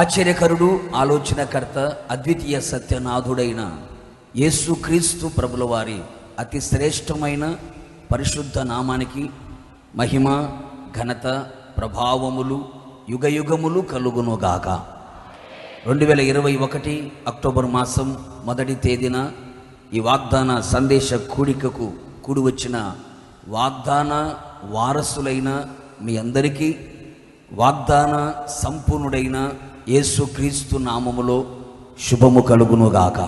ఆశ్చర్యకరుడు, ఆలోచనకర్త, అద్వితీయ సత్యనాథుడైన యేసుక్రీస్తు ప్రభుల వారి అతి శ్రేష్టమైన పరిశుద్ధ నామానికి మహిమ, ఘనత, ప్రభావములు యుగయుగములు కలుగునుగాక. 2021 అక్టోబర్ మాసం 1వ తేదీన ఈ వాగ్దాన సందేశ కూడికకు కూడి వచ్చిన వాగ్దాన వారసులైన మీ అందరికీ వాగ్దాన సంపూర్ణుడైన యేసుక్రీస్తు నామములో శుభము కలుగునుగాక,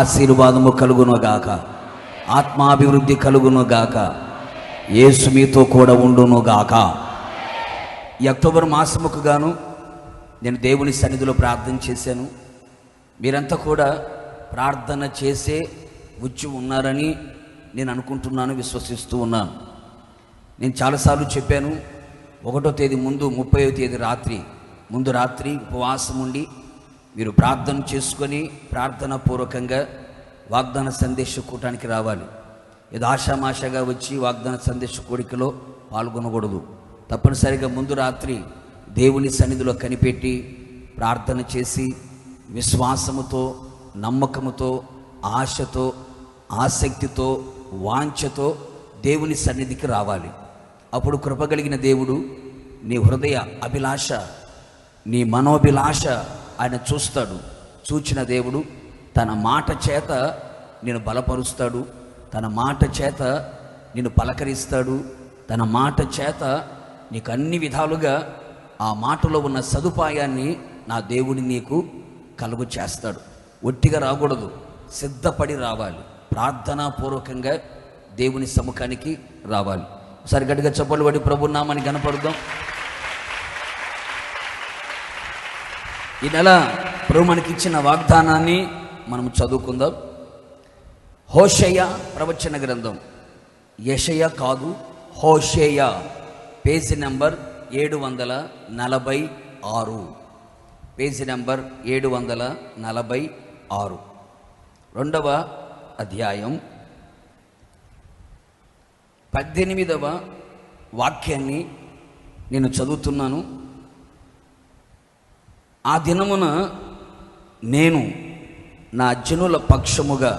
ఆశీర్వాదము కలుగునుగాక, ఆత్మాభివృద్ధి కలుగునుగాక, యేసు మీతో కూడా ఉండునుగాక. ఈ అక్టోబర్ మాసముకు గాను నేను దేవుని సన్నిధిలో ప్రార్థన చేశాను. మీరంతా కూడా ప్రార్థన చేసే వచ్చి ఉన్నారని నేను అనుకుంటున్నాను, విశ్వసిస్తూ ఉన్నాను. నేను చాలాసార్లు చెప్పాను, 1వ తేదీ ముందు 30వ తేదీ రాత్రి ఉపవాసం ఉండి మీరు ప్రార్థన చేసుకొని ప్రార్థన పూర్వకంగా వాగ్దాన సందేశ కూటానికి రావాలి. ఏదో ఆషామాషగా వచ్చి వాగ్దాన సందేశ కూడికలో పాల్గొనకూడదు. తప్పనిసరిగా ముందు రాత్రి దేవుని సన్నిధిలో కనిపెట్టి ప్రార్థన చేసి విశ్వాసముతో, నమ్మకముతో, ఆశతో, ఆసక్తితో, వాంఛతో దేవుని సన్నిధికి రావాలి. అప్పుడు కృపగలిగిన దేవుడు నీ హృదయ అభిలాష, నీ మనోభిలాష ఆయన చూస్తాడు. చూచిన దేవుడు తన మాట చేత నేను బలపరుస్తాడు, తన మాట చేత నిన్ను పలకరిస్తాడు, తన మాట చేత నీకు అన్ని విధాలుగా ఆ మాటలో ఉన్న సదుపాయాన్ని నా దేవుని నీకు కలుగు చేస్తాడు. ఒట్టిగా రాకూడదు, సిద్ధపడి రావాలి. ప్రార్థనాపూర్వకంగా దేవుని సముఖానికి రావాలి. ఒకసారి గట్టిగా చప్పట్లు పడి ప్రభు నామాన్ని కనపడుదాం. ఈ నెల ప్రభు మనకి ఇచ్చిన వాగ్దానాన్ని మనం చదువుకుందాం. హోషేయ ప్రవచన గ్రంథం, యెషయా కాదు, హోషేయ, పేజీ నెంబర్ 746, పేజీ నెంబర్ 746, 2వ అధ్యాయం 18వ వాక్యాన్ని నేను చదువుతున్నాను. ఆ దినమున నేను నా జనుల పక్షముగా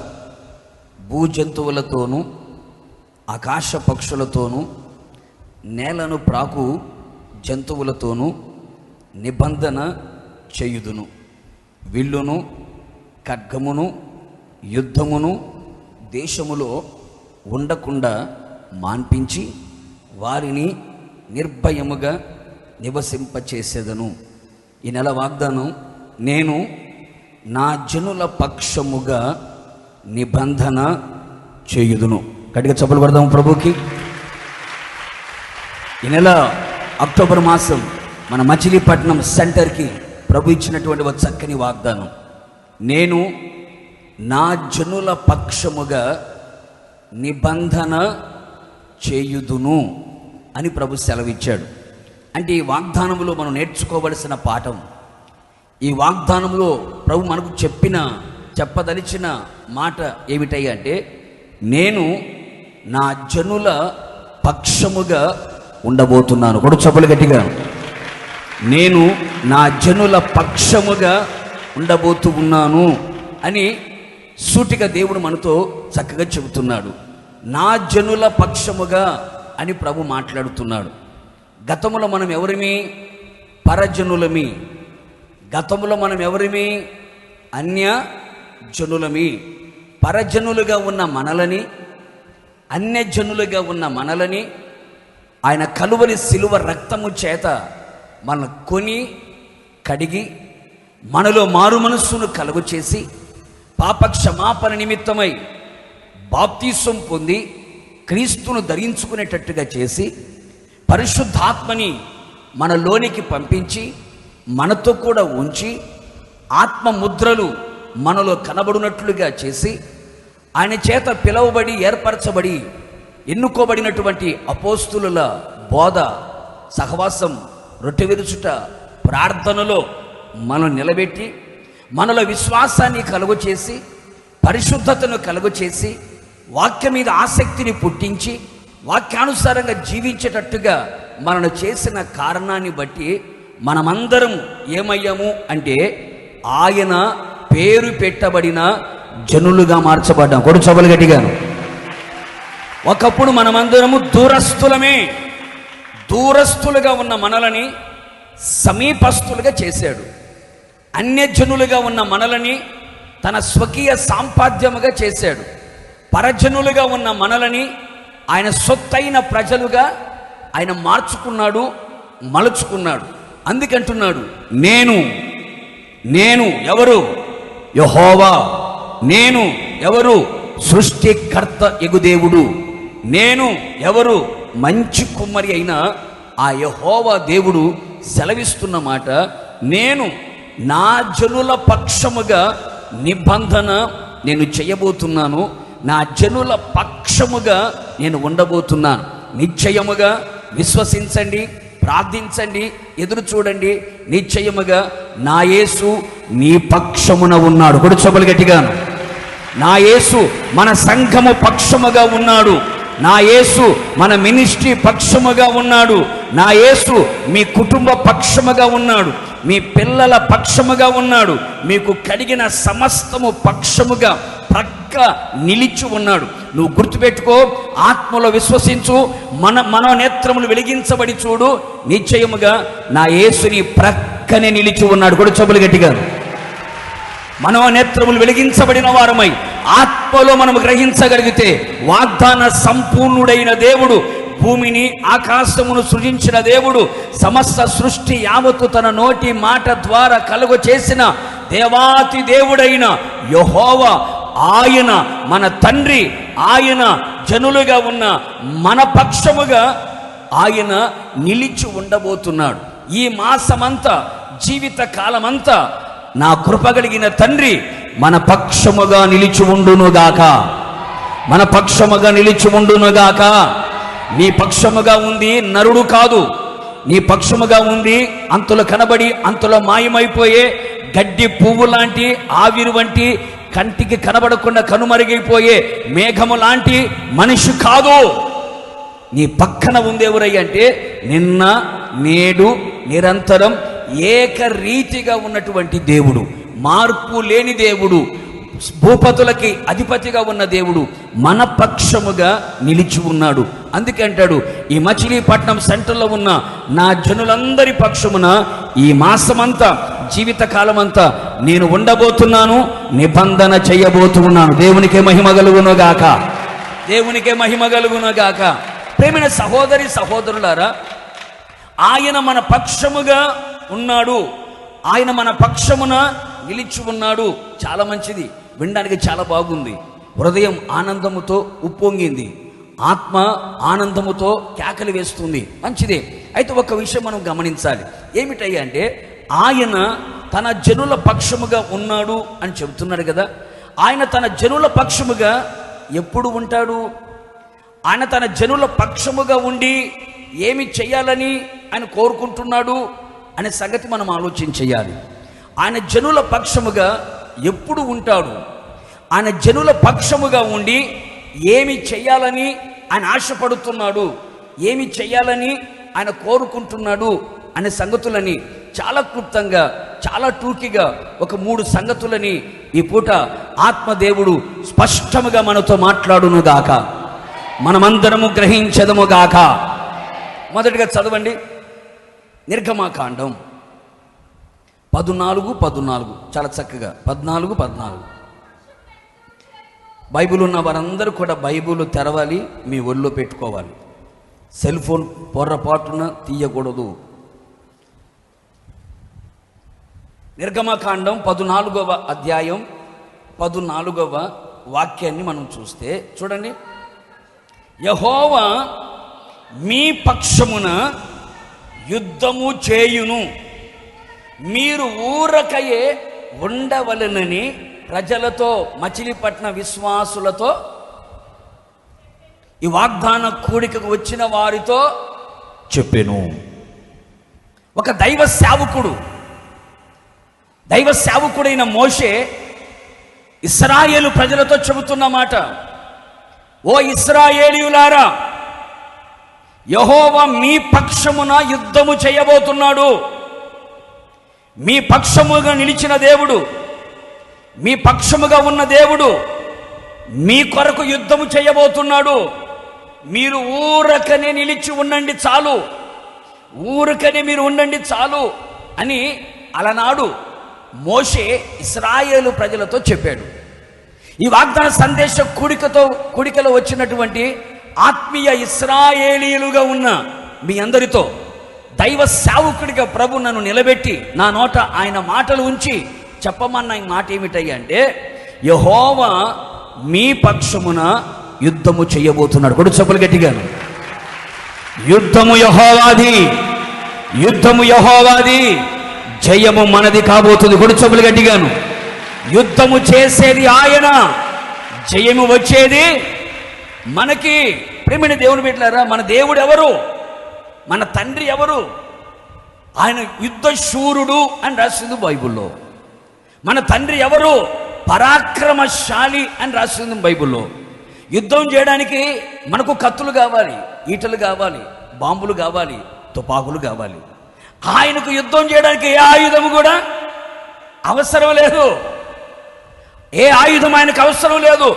భూజంతువులతోనూ ఆకాశ పక్షులతోనూ నేలను ప్రాకు జంతువులతోనూ నిబంధన చేయుదును. విల్లును, ఖడ్గమును, యుద్ధమును దేశములో ఉండకుండా మాన్పించి వారిని నిర్భయముగా నివసింపచేసేదను. ఈ నెల వాగ్దానం, నేను నా జనుల పక్షముగా నిబంధన చేయుదును. గట్టిగా చప్పట్లు కొడదాం ప్రభుకి. ఈ నెల అక్టోబర్ మాసం మన మచిలీపట్నం సెంటర్కి ప్రభు ఇచ్చినటువంటి ఒక చక్కని వాగ్దానం, నేను నా జనుల పక్షముగా నిబంధన చేయుదును అని ప్రభు సెలవిచ్చాడు. అంటే ఈ వాగ్దానంలో మనం నేర్చుకోవలసిన పాఠం, ఈ వాగ్దానంలో ప్రభు మనకు చెప్పదలిచిన మాట ఏమిటయ్యా అంటే, నేను నా జనుల పక్షముగా ఉండబోతున్నాను. కొడు చప్పలు గట్టిగా, నేను నా జనుల పక్షముగా ఉండబోతూ ఉన్నాను అని సూటిగా దేవుడు మనతో చక్కగా చెబుతున్నాడు. నా జనుల పక్షముగా అని ప్రభు మాట్లాడుతున్నాడు. గతములో మనం ఎవరిమి? పరజనులమి. గతములో మనం ఎవరిమి? అన్య జనులమి. పరజనులుగా ఉన్న మనలని, అన్యజనులుగా ఉన్న మనలని ఆయన కలువరి సిలువ రక్తము చేత మన కొని కడిగి మనలో మారు మనస్సును కలుగు చేసి పాపక్షమాపణ నిమిత్తమై బాప్తీసం పొంది క్రీస్తును ధరించుకునేటట్టుగా చేసి పరిశుద్ధాత్మని మనలోనికి పంపించి మనతో కూడా ఉంచి ఆత్మ ముద్రలు మనలో కనబడినట్లుగా చేసి ఆయన చేత పిలువబడి ఏర్పరచబడి ఎన్నుకోబడినటువంటి అపోస్తులుల బోధ, సహవాసం, రొట్టె విరుచుట, ప్రార్థనలో మనం నిలబెట్టి మనలో విశ్వాసాన్ని కలుగు చేసి పరిశుద్ధతను కలుగు చేసి వాక్యం మీద ఆసక్తిని పుట్టించి వాక్యానుసారంగా జీవించేటట్టుగా మనను చేసిన కారణాన్ని బట్టి మనమందరం ఏమయ్యాము అంటే ఆయన పేరు పెట్టబడిన జనులుగా మార్చబడ్డాం. కొడుచబలు గట్టిగాను. ఒకప్పుడు మనమందరము దూరస్తులుగా ఉన్న మనలని సమీపస్తులుగా చేశాడు. అన్యజనులుగా ఉన్న మనలని తన స్వకీయ సాంపాద్యముగా చేశాడు. పరజనులుగా ఉన్న మనలని ఆయన సొత్తైన ప్రజలుగా ఆయన మార్చుకున్నాడు, మలుచుకున్నాడు. అందుకంటున్నాడు, నేను ఎవరు? యెహోవా. నేను ఎవరు? సృష్టికర్త యెహోవా. నేను ఎవరు? మంచి కుమ్మరి అయిన ఆ యెహోవా దేవుడు సెలవిస్తున్న మాట, నేను నా జనుల పక్షముగా నిబంధన నేను చేయబోతున్నాను. నా జనుల పక్షముగా నేను ఉండబోతున్నాను. నిశ్చయముగా విశ్వసించండి, ప్రార్థించండి, ఎదురు చూడండి. నిశ్చయముగా నా యేసు నీ పక్షమున ఉన్నాడు. కొడుచబలు గట్టిగాను. నా యేసు మన సంఘము పక్షముగా ఉన్నాడు. నా యేసు మన మినిస్ట్రీ పక్షముగా ఉన్నాడు. నా యేసు మీ కుటుంబ పక్షముగా ఉన్నాడు. మీ పిల్లల పక్షముగా ఉన్నాడు. మీకు కలిగిన సమస్తము పక్షముగా ప్రక్క నిలిచి ఉన్నాడు. నువ్వు గుర్తుపెట్టుకో, ఆత్మలో విశ్వసించు, మనోనేత్రములు వెలిగించబడి చూడు. నిశ్చయముగా నా యేసుని ప్రక్కనే నిలిచి ఉన్నాడు. కూడా చెబులు గట్టిగా. మనోనేత్రములు వెలిగించబడిన వారమై ఆత్మలో మనము గ్రహించగలిగితే, వాగ్దాన సంపూర్ణుడైన దేవుడు, భూమిని ఆకాశమును సృజించిన దేవుడు, సమస్త సృష్టి యావత్తు తన నోటి మాట ద్వారా కలుగ చేసిన దేవాతి దేవుడైన యెహోవా, ఆయన మన తండ్రి, ఆయన జనులుగా ఉన్న మన పక్షముగా ఆయన నిలిచి ఉండబోతున్నాడు. ఈ మాసమంతా, జీవిత కాలమంతా నా కృప కలిగిన తండ్రి మన పక్షముగా నిలిచి ఉండునుగాక. మన పక్షముగా నిలిచి ఉండునుగాక. నీ పక్షముగా ఉంది నరుడు కాదు. నీ పక్షముగా ఉంది అంతులు కనబడి అంతులో మాయమైపోయే గడ్డి పువ్వు లాంటి, ఆవిరి వంటి, కంటికి కనబడకుండా కనుమరుగైపోయే మేఘము లాంటి మనిషి కాదు. నీ పక్కన ఉంది ఎవరయ్య అంటే, నిన్న నేడు నిరంతరం ఏకరీతిగా ఉన్నటువంటి దేవుడు, మార్పు లేని దేవుడు, భూపతులకి అధిపతిగా ఉన్న దేవుడు మన పక్షముగా నిలిచి ఉన్నాడు. అందుకే అంటాడు, ఈ మచిలీపట్నం సెంటర్లో ఉన్న నా జనులందరి పక్షమున ఈ మాసమంతా, జీవితకాలమంతా నేను ఉండబోతున్నాను, నిబంధన చేయబోతున్నాను. దేవునికే మహిమ కలుగునుగాక. దేవునికే మహిమ కలుగునుగాక. ప్రేమైన సహోదరి సహోదరులారా, ఆయన మన పక్షముగా ఉన్నాడు. ఆయన మన పక్షమున నిలిచి ఉన్నాడు. చాలా మంచిది, వినడానికి చాలా బాగుంది. హృదయం ఆనందముతో ఉప్పొంగింది, ఆత్మ ఆనందముతో కేకలు వేస్తుంది. మంచిదే. అయితే ఒక విషయం మనం గమనించాలి. ఏమిటయ్యా అంటే, ఆయన తన జనుల పక్షముగా ఉన్నాడు అని చెబుతున్నాడు కదా. ఆయన తన జనుల పక్షముగా ఎప్పుడు ఉంటాడు? ఆయన తన జనుల పక్షముగా ఉండి ఏమి చెయ్యాలని ఆయన కోరుకుంటున్నాడు అనే సంగతి మనం ఆలోచన చేయాలి. ఆయన జనుల పక్షముగా ఎప్పుడు ఉంటాడు? ఆయన జనుల పక్షముగా ఉండి ఏమి చెయ్యాలని ఆయన ఆశపడుతున్నాడు, ఏమి చెయ్యాలని ఆయన కోరుకుంటున్నాడు అనే సంగతులని చాలా క్లుప్తంగా, చాలా టూకీగా ఒక 3 సంగతులని ఈ పూట ఆత్మదేవుడు స్పష్టముగా మనతో మాట్లాడునుగాక. మనమందరము గ్రహించదముగాక. మొదటిగా చదవండి, నిర్గమాకాండం 14:14. చాలా చక్కగా 14:14. బైబిల్ ఉన్న వారందరూ కూడా బైబిల్ తెరవాలి, మీ ఒళ్ళో పెట్టుకోవాలి. సెల్ ఫోన్ పొర్రపాటున తీయకూడదు. నిర్గమకాండం 14వ అధ్యాయం 14వ వాక్యాన్ని మనం చూస్తే చూడండి, యెహోవా మీ పక్షమున యుద్ధము చేయును, మీరు ఊరకయే ఉండవలనని ప్రజలతో, మచిలీపట్నం విశ్వాసులతో, ఈ వాగ్దాన కూడికకు వచ్చిన వారితో చెప్పెను. ఒక దైవ సేవకుడైన మోషే ఇశ్రాయేలు ప్రజలతో చెబుతున్న మాట, ఓ ఇశ్రాయేలీయులారా, యెహోవా మీ పక్షమున యుద్ధము చేయబోతున్నాడు. మీ పక్షముగా నిలిచిన దేవుడు, మీ పక్షముగా ఉన్న దేవుడు మీ కొరకు యుద్ధము చేయబోతున్నాడు. మీరు ఊరకనే నిలిచి ఉండండి చాలు, ఊరకనే మీరు ఉండండి చాలు అని అలనాడు మోషే ఇశ్రాయేలు ప్రజలతో చెప్పాడు. ఈ వాగ్దాన సందేశ కూడికలో వచ్చినటువంటి ఆత్మీయ ఇశ్రాయేలీయులుగా ఉన్న మీ అందరితో దైవ సేవకుడిగా ప్రభు నన్ను నిలబెట్టి నా నోట ఆయన మాటలు ఉంచి చెప్పమన్న ఈ మాట ఏమిటయ్యా అంటే, యెహోవా మీ పక్షమున యుద్ధము చేయబోతున్నాడు. కొడు చెప్పులు గట్టిగాను. యుద్ధము యెహోవాది, యుద్ధము యెహోవాది, జయము మనది కాబోతుంది. కొడు చెప్పులు గట్టిగాను. యుద్ధము చేసేది ఆయన, జయము వచ్చేది మనకి. ప్రేమిని దేవుని బిడ్డలారా, మన దేవుడు ఎవరు? మన తండ్రి ఎవరు? ఆయన యుద్ధ శూరుడు అని రాసింది బైబిల్లో. మన తండ్రి ఎవరు? పరాక్రమశాలి అని రాసింది బైబిల్లో. యుద్ధం చేయడానికి మనకు కత్తులు కావాలి, ఈటలు కావాలి, బాంబులు కావాలి, తుపాకులు కావాలి. ఆయనకు యుద్ధం చేయడానికి ఏ ఆయుధము కూడా అవసరం లేదు. ఏ ఆయుధం ఆయనకు అవసరం లేదు.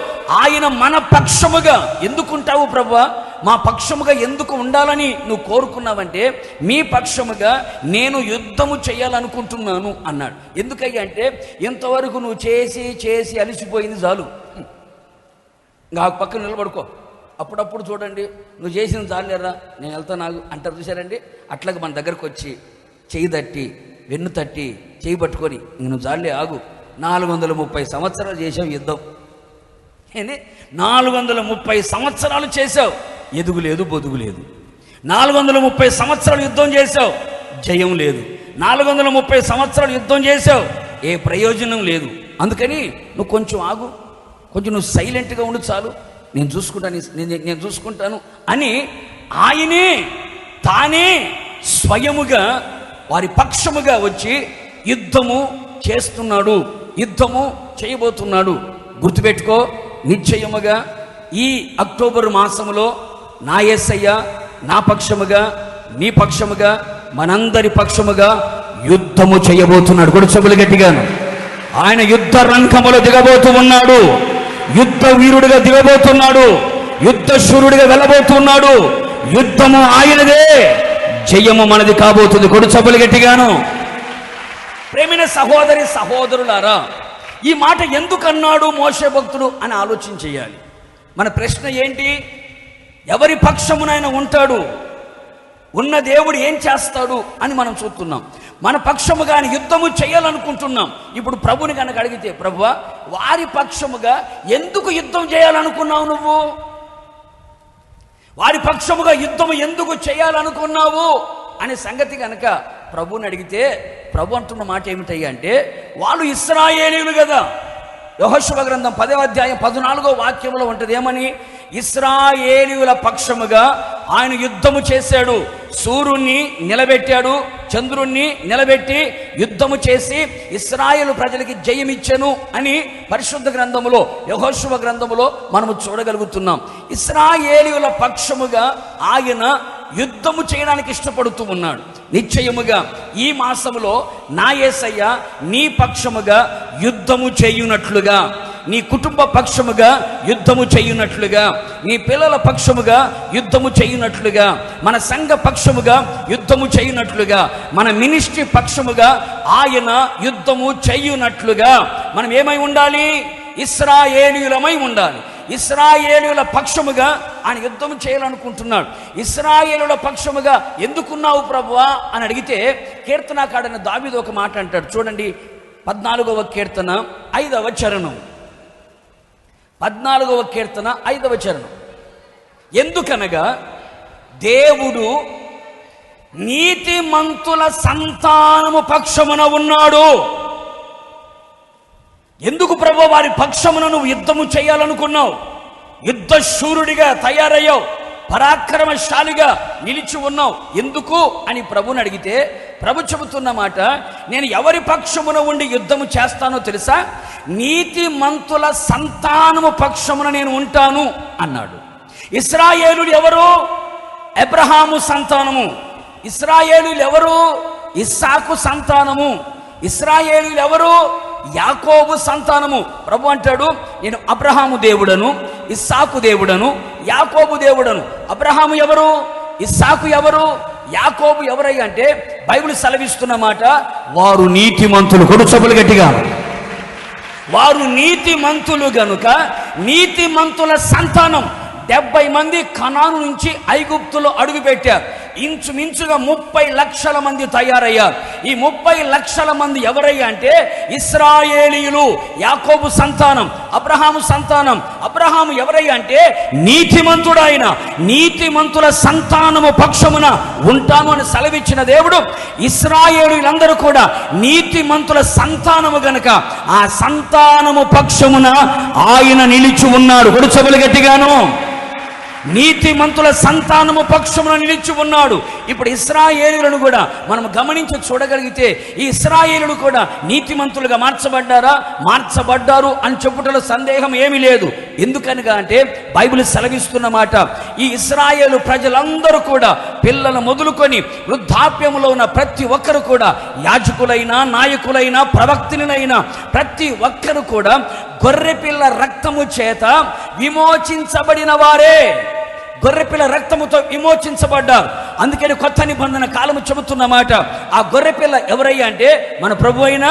ఆయన మన పక్షముగా ఎందుకుంటావు ప్రభువా? మా పక్షముగా ఎందుకు ఉండాలని నువ్వు కోరుకున్నావంటే, మీ పక్షముగా నేను యుద్ధము చేయాలనుకుంటున్నాను అన్నాడు. ఎందుకయ్యా అంటే, ఇంతవరకు నువ్వు చేసి చేసి అలిసిపోయింది చాలు, ఇంకా పక్కన నిలబడుకో. అప్పుడప్పుడు చూడండి, నువ్వు చేసిన చాలేరా నేను వెళ్తాను నాకు అంటారు చూసారండి. అట్లాగే మన దగ్గరకు వచ్చి చెయ్యి తట్టి వెన్ను తట్టి చేయి పట్టుకొని, ఇంక నువ్వు చాలే ఆగు, 430 సంవత్సరాలు చేసావు యుద్ధం. ఏంది 430 సంవత్సరాలు చేసావు, ఎదుగులేదు బొదుగు లేదు. 430 సంవత్సరాలు యుద్ధం చేసావు, జయం లేదు. 430 సంవత్సరాలు యుద్ధం చేసావు, ఏ ప్రయోజనం లేదు. అందుకని నువ్వు కొంచెం ఆగు, కొంచెం నువ్వు సైలెంట్గా ఉండు చాలు, నేను చూసుకుంటాను అని ఆయనే తానే స్వయముగా వారి పక్షముగా వచ్చి యుద్ధము చేస్తున్నాడు, యుద్ధము చేయబోతున్నాడు. గుర్తుపెట్టుకో, నిశ్చయముగా ఈ అక్టోబర్ మాసములో నా యేసయ్య నా పక్షముగా నీ పక్షముగా మనందరి పక్షముగా యుద్ధము చేయబోతున్నాడు. కూడా చెవులు గట్టిగాను. ఆయన యుద్ధ రంగములో దిగబోతూ ఉన్నాడు, యుద్ధ వీరుడిగా దిగబోతున్నాడు, యుద్ధ శూరుడిగా వెళ్ళబోతున్నాడు. యుద్ధము ఆయనదే, జయము మనది కాబోతుంది. కొడు చెవులు గట్టిగాను. ప్రేమైన సహోదరి సహోదరులారా, ఈ మాట ఎందుకన్నాడు మోషే భక్తుడు అని ఆలోచన చేయాలి. మన ప్రశ్న ఏంటి? ఎవరి పక్షమునైనా ఉంటాడు, ఉన్న దేవుడు ఏం చేస్తాడు అని మనం చూస్తున్నాం. మన పక్షముగా ఆయన యుద్ధము చేయాలనుకుంటున్నాం. ఇప్పుడు ప్రభుని కనుక అడిగితే, ప్రభువా వారి పక్షముగా ఎందుకు యుద్ధం చేయాలనుకున్నావు? నువ్వు వారి పక్షముగా యుద్ధము ఎందుకు చేయాలనుకున్నావు అనే సంగతి కనుక ప్రభుని అడిగితే, ప్రభు అంటున్న మాట ఏమిటయ్యా అంటే, వాళ్ళు ఇశ్రాయేలీయులు కదా. యెహోషువ గ్రంథం 10వ అధ్యాయం 14వ వాక్యంలో ఉంటుంది ఏమని? ఇశ్రాయేలీయుల పక్షముగా ఆయన యుద్ధము చేశాడు, సూర్యుణ్ణి నిలబెట్టాడు, చంద్రుణ్ణి నిలబెట్టి యుద్ధము చేసి ఇశ్రాయేలు ప్రజలకి జయమిచ్చెను అని పరిశుద్ధ గ్రంథములో యెహోషువ గ్రంథములో మనము చూడగలుగుతున్నాం. ఇశ్రాయేలీయుల పక్షముగా ఆయన యుద్ధము చేయడానికి ఇష్టపడుతూ ఉన్నాడు. నిశ్చయముగా ఈ మాసములో నా యేసయ్య నీ పక్షముగా యుద్ధము చేయునట్లుగా, నీ కుటుంబ పక్షముగా యుద్ధము చేయునట్లుగా, నీ పిల్లల పక్షముగా యుద్ధము చేయునట్లుగా, మన సంఘ పక్షముగా యుద్ధము చేయునట్లుగా, మన మినిస్ట్రీ పక్షముగా ఆయన యుద్ధము చేయునట్లుగా మనం ఏమై ఉండాలి? ఇశ్రాయేలీయులమై ఉండాలి. ఇశ్రాయేలీయుల పక్షముగా ఆయన యుద్ధం చేయాలనుకుంటున్నాడు. ఇశ్రాయేలుల పక్షముగా ఎందుకున్నావు ప్రభువా అని అడిగితే, కీర్తనకాడైన దావీదు ఒక మాట అంటాడు. చూడండి, 14వ కీర్తన 5వ చరణం. 14వ కీర్తన 5వ చరణం. ఎందుకనగా దేవుడు నీతిమంతుల సంతానము పక్షమున ఉన్నాడు. ఎందుకు ప్రభు వారి పక్షమున నువ్వు యుద్ధము చేయాలనుకున్నావు? యుద్ధ శూరుడిగా తయారయ్యావు, పరాక్రమశాలిగా నిలిచి ఉన్నావు. ఎందుకు అని ప్రభుని అడిగితే, ప్రభు చెబుతున్న మాట, నేను ఎవరి పక్షమున ఉండి యుద్ధము చేస్తానో తెలుసా? నీతిమంతుల సంతానము పక్షమున నేను ఉంటాను అన్నాడు. ఇశ్రాయేలులు ఎవరు? అబ్రహాము సంతానము. ఇశ్రాయేలులు ఎవరు? ఇస్సాకు సంతానము. ఇశ్రాయేలీయులు ఎవరు? యాకోబు సంతానము. ప్రభు అంటాడు, నేను అబ్రహాము దేవుడను, ఇస్సాకు దేవుడను, యాకోబు దేవుడను. అబ్రహాము ఎవరు? ఇస్సాకు ఎవరు? యాకోబు ఎవరయ్య అంటే బైబిల్ సెలవిస్తున్న మాట, వారు నీతిమంతులు. కొడుచబులు గట్టిగా. వారు నీతిమంతులు గనుక నీతిమంతుల సంతానం 70 మంది కనాను నుంచి ఐగుప్తులో అడుగుపెట్టారు. ఇంచుమించుగా 30 లక్షల మంది తయారయ్యారు. ఈ 30 లక్షల మంది ఎవరయ్యా అంటే ఇశ్రాయేలీయులు, యాకోబు సంతానం, అబ్రహాము సంతానం. అబ్రహాము ఎవరయ్యా అంటే నీతిమంతుడు. ఆయన నీతిమంతుల సంతానము పక్షమున ఉంటాను అని సెలవిచ్చిన దేవుడు ఇశ్రాయేలీయులందరూ కూడా నీతిమంతుల సంతానము గనుక ఆ సంతానము పక్షమున ఆయన నిలిచి ఉన్నాడు. కొడుచబులు గట్టిగాను. నీతిమంతుల సంతానము పక్షమున నిలిచి ఉన్నాడు. ఇప్పుడు ఇశ్రాయేలీయులను కూడా మనం గమనించి చూడగలిగితే ఈ ఇశ్రాయేలీయులు కూడా నీతిమంతులుగా మార్చబడ్డారా? మార్చబడ్డారు అని చెప్పుటలో సందేహం ఏమీ లేదు. ఎందుకనగా అంటే బైబిల్ సెలవిస్తున్న మాట, ఈ ఇశ్రాయేలు ప్రజలందరూ కూడా పిల్లలు మొదలుకొని వృద్ధాప్యములో ఉన్న ప్రతి ఒక్కరు కూడా, యాజకులైనా, నాయకులైనా, ప్రవక్తలైనా ప్రతి ఒక్కరు కూడా గొర్రెపిల్ల రక్తము చేత విమోచించబడిన వారే. గొర్రెపిల్ల రక్తముతో విమోచించబడ్డారు. అందుకని కొత్త నిబంధన కాలము చెబుతున్న మాట, ఆ గొర్రెపిల్ల ఎవరయ్యా అంటే మన ప్రభు అయిన